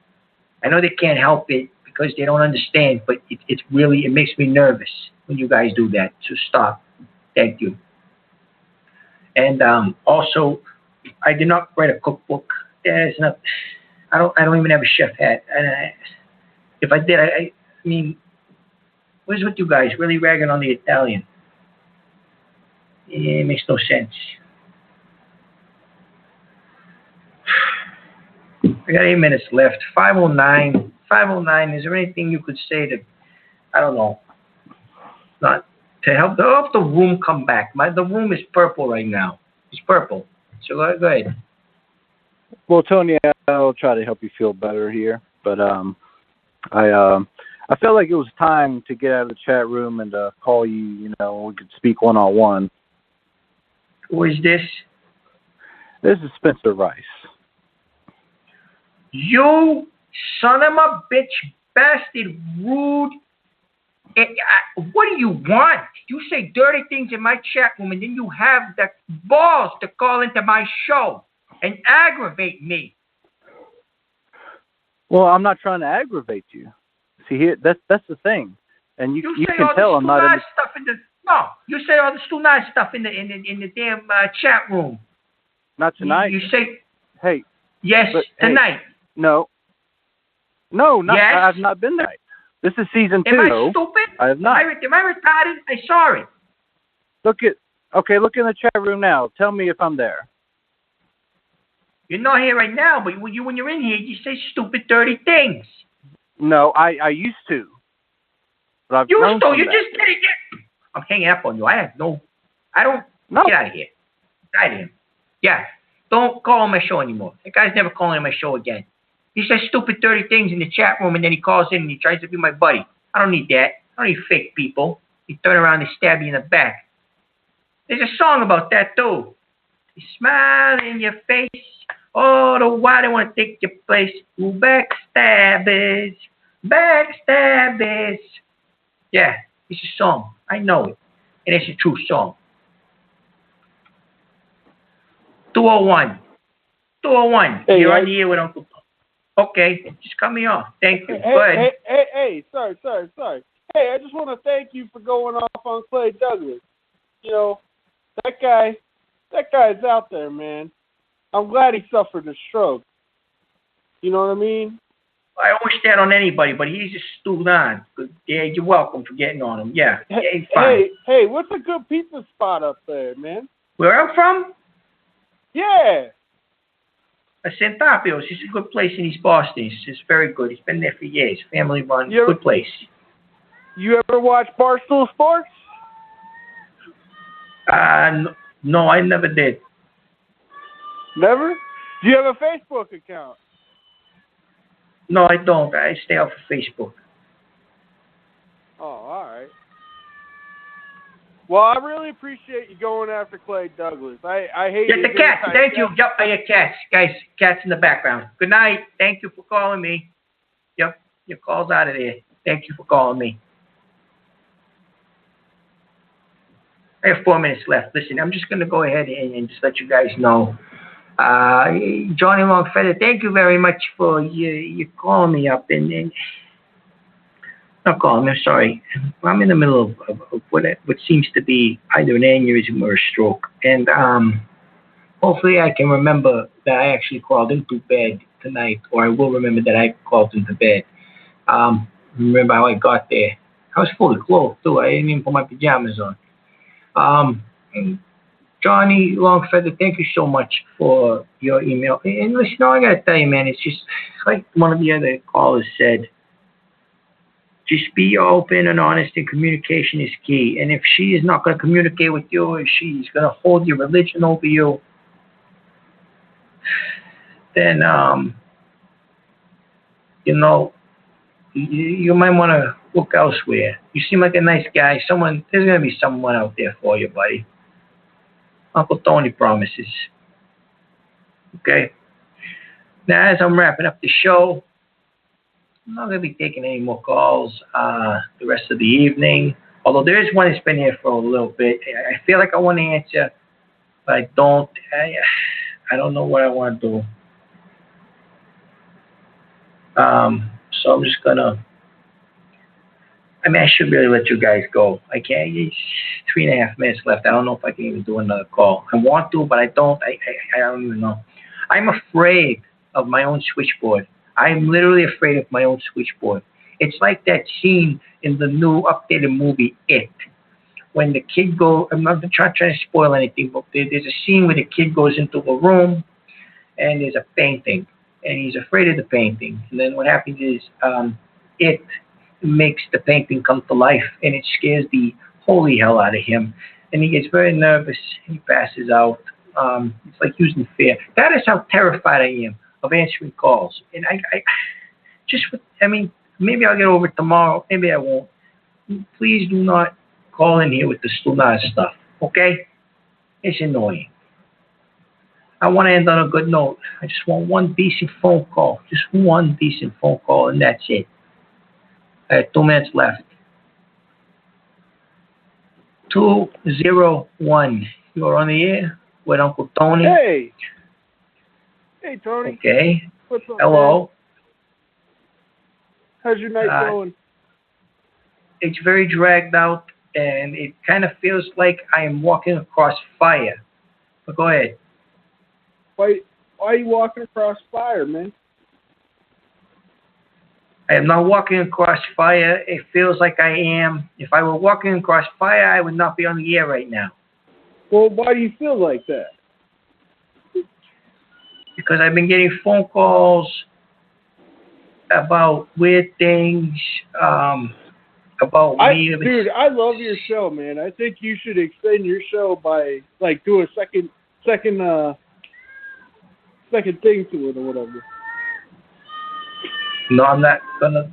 I know they can't help it because they don't understand, but it makes me nervous when you guys do that. So stop. Thank you. And also, I did not write a cookbook. There's not. I don't even have a chef hat. And if I did, I mean, what is with you guys really ragging on the Italian? It makes no sense. I got 8 minutes left. 5:09. 5:09. Is there anything you could say to, I don't know, not to help the room come back? The room is purple right now. It's purple. So go ahead. Well, Tony, I'll try to help you feel better here, but I felt like it was time to get out of the chat room and call you. You know, we could speak one-on-one. Who is this? This is Spencer Rice. You son of a bitch, bastard, rude. What do you want? You say dirty things in my chat room, and then you have the balls to call into my show and aggravate me. Well, I'm not trying to aggravate you. See, here, that's the thing, and you can tell I'm not. No, you say all this too nice stuff in the damn chat room. Not tonight. You say, hey. Yes, tonight. Hey, no, not. Yes. I've not been there. This is season 2. Am I stupid? I have not. Am I retarded? I'm sorry. Look in the chat room now. Tell me if I'm there. You're not here right now, but when you're in here, you say stupid, dirty things. No, I used to. But I've used to? You that. just didn't get. I'm hanging up on you. I don't. No. Get out of here. Get out of here. Yeah. Don't call on my show anymore. That guy's never calling on my show again. He says stupid, dirty things in the chat room, and then he calls in and he tries to be my buddy. I don't need that. I don't need fake people. You turn around and stab you in the back. There's a song about that, too. You smile in your face. Oh, the why they want to take your place. Ooh, backstabbers. Backstabbers. Yeah, it's a song. I know it. And it's a true song. 201. 201. Hey, you're on the air with Uncle Tom. Okay, just cut me off. Thank you. Go ahead. Hey, sorry. Hey, I just want to thank you for going off on Clay Douglas. You know, that guy's out there, man. I'm glad he suffered a stroke. You know what I mean? I don't wish that on anybody, but he's just stood on. Yeah, you're welcome for getting on him. Yeah, he's fine. Hey, what's a good pizza spot up there, man? Where I'm from? Yeah. St. Tapio's. It's a good place in East Boston. It's very good. It's been there for years. Family run. Good place. You ever watch Barstool Sports? No, I never did. Never? Do you have a Facebook account? No, I don't. I stay off of Facebook. Oh, all right. Well, I really appreciate you going after Clay Douglas. I hate Get the cats. Thank you. Yep, your cats. Guys, cats in the background. Good night. Thank you for calling me. Yep, your call's out of there. Thank you for calling me. I have 4 minutes left. Listen, I'm just going to go ahead and just let you guys know. Johnny Longfeather, thank you very much for you calling me up. And not calling me, I'm sorry. I'm in the middle of what seems to be either an aneurysm or a stroke. And hopefully I can remember that I actually crawled into bed tonight, or I will remember that I crawled into bed. Remember how I got there. I was fully clothed, too. I didn't even put my pajamas on. Johnny Longfeather, thank you so much for your email. And listen, I gotta tell you, man, it's just like one of the other callers said. Just be open and honest, and communication is key. And if she is not going to communicate with you, or she's going to hold your religion over you, then you might want to look elsewhere. You seem like a nice guy. There's going to be someone out there for you, buddy. Uncle Tony promises. Okay? Now, as I'm wrapping up the show, I'm not going to be taking any more calls the rest of the evening. Although there is one that's been here for a little bit. I feel like I want to answer, but I don't. I don't know what I want to do. So I'm just going to... I should really let you guys go. I can't. It's 3.5 minutes left. I don't know if I can even do another call. I want to, but I don't. I don't even know. I'm afraid of my own switchboard. I'm literally afraid of my own switchboard. It's like that scene in the new updated movie, It. When the kid goes... I'm not trying to spoil anything, but there's a scene where the kid goes into a room and there's a painting. And he's afraid of the painting. And then what happens is it makes the painting come to life, and it scares the holy hell out of him. And he gets very nervous. He passes out. It's like using fear. That is how terrified I am of answering calls. And maybe I'll get over it tomorrow. Maybe I won't. Please do not call in here with the Slunar stuff, okay? It's annoying. I want to end on a good note. I just want one decent phone call. Just one decent phone call, and that's it. I have 2 minutes left. 201. You're on the air with Uncle Tony. Hey. Hey, Tony. Okay. What's up, hello. Man? How's your night going? It's very dragged out, and it kind of feels like I am walking across fire. But go ahead. Why are you walking across fire, man? I am not walking across fire. It feels like I am. If I were walking across fire, I would not be on the air right now. Well, why do you feel like that? Because I've been getting phone calls about weird things, about me. Dude, I love your show, man. I think you should extend your show by, do a second thing to it or whatever. No, I'm not gonna.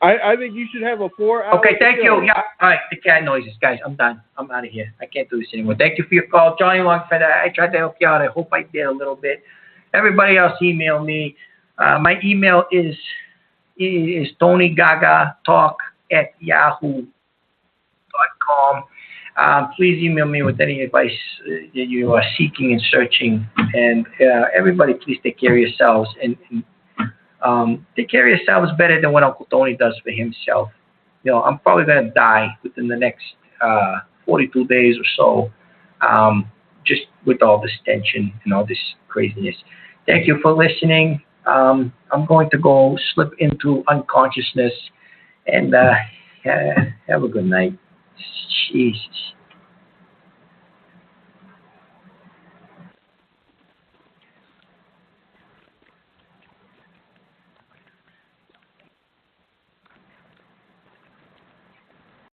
I think you should have a 4-hour. Okay, thank show. you. Yeah, all right. The cat noises, guys. I'm done. I'm out of here. I can't do this anymore. Thank you for your call, Johnny Longfeather. I tried to help you out. I hope I did a little bit. Everybody else, email me. My email is TonyGagaTalk@yahoo.com. Please email me with any advice that you are seeking and searching. And everybody, please take care of yourselves and take care of yourselves better than what Uncle Tony does for himself. I'm probably going to die within the next 42 days or so, just with all this tension and all this craziness. Thank you for listening. I'm going to go slip into unconsciousness and have a good night. Jesus.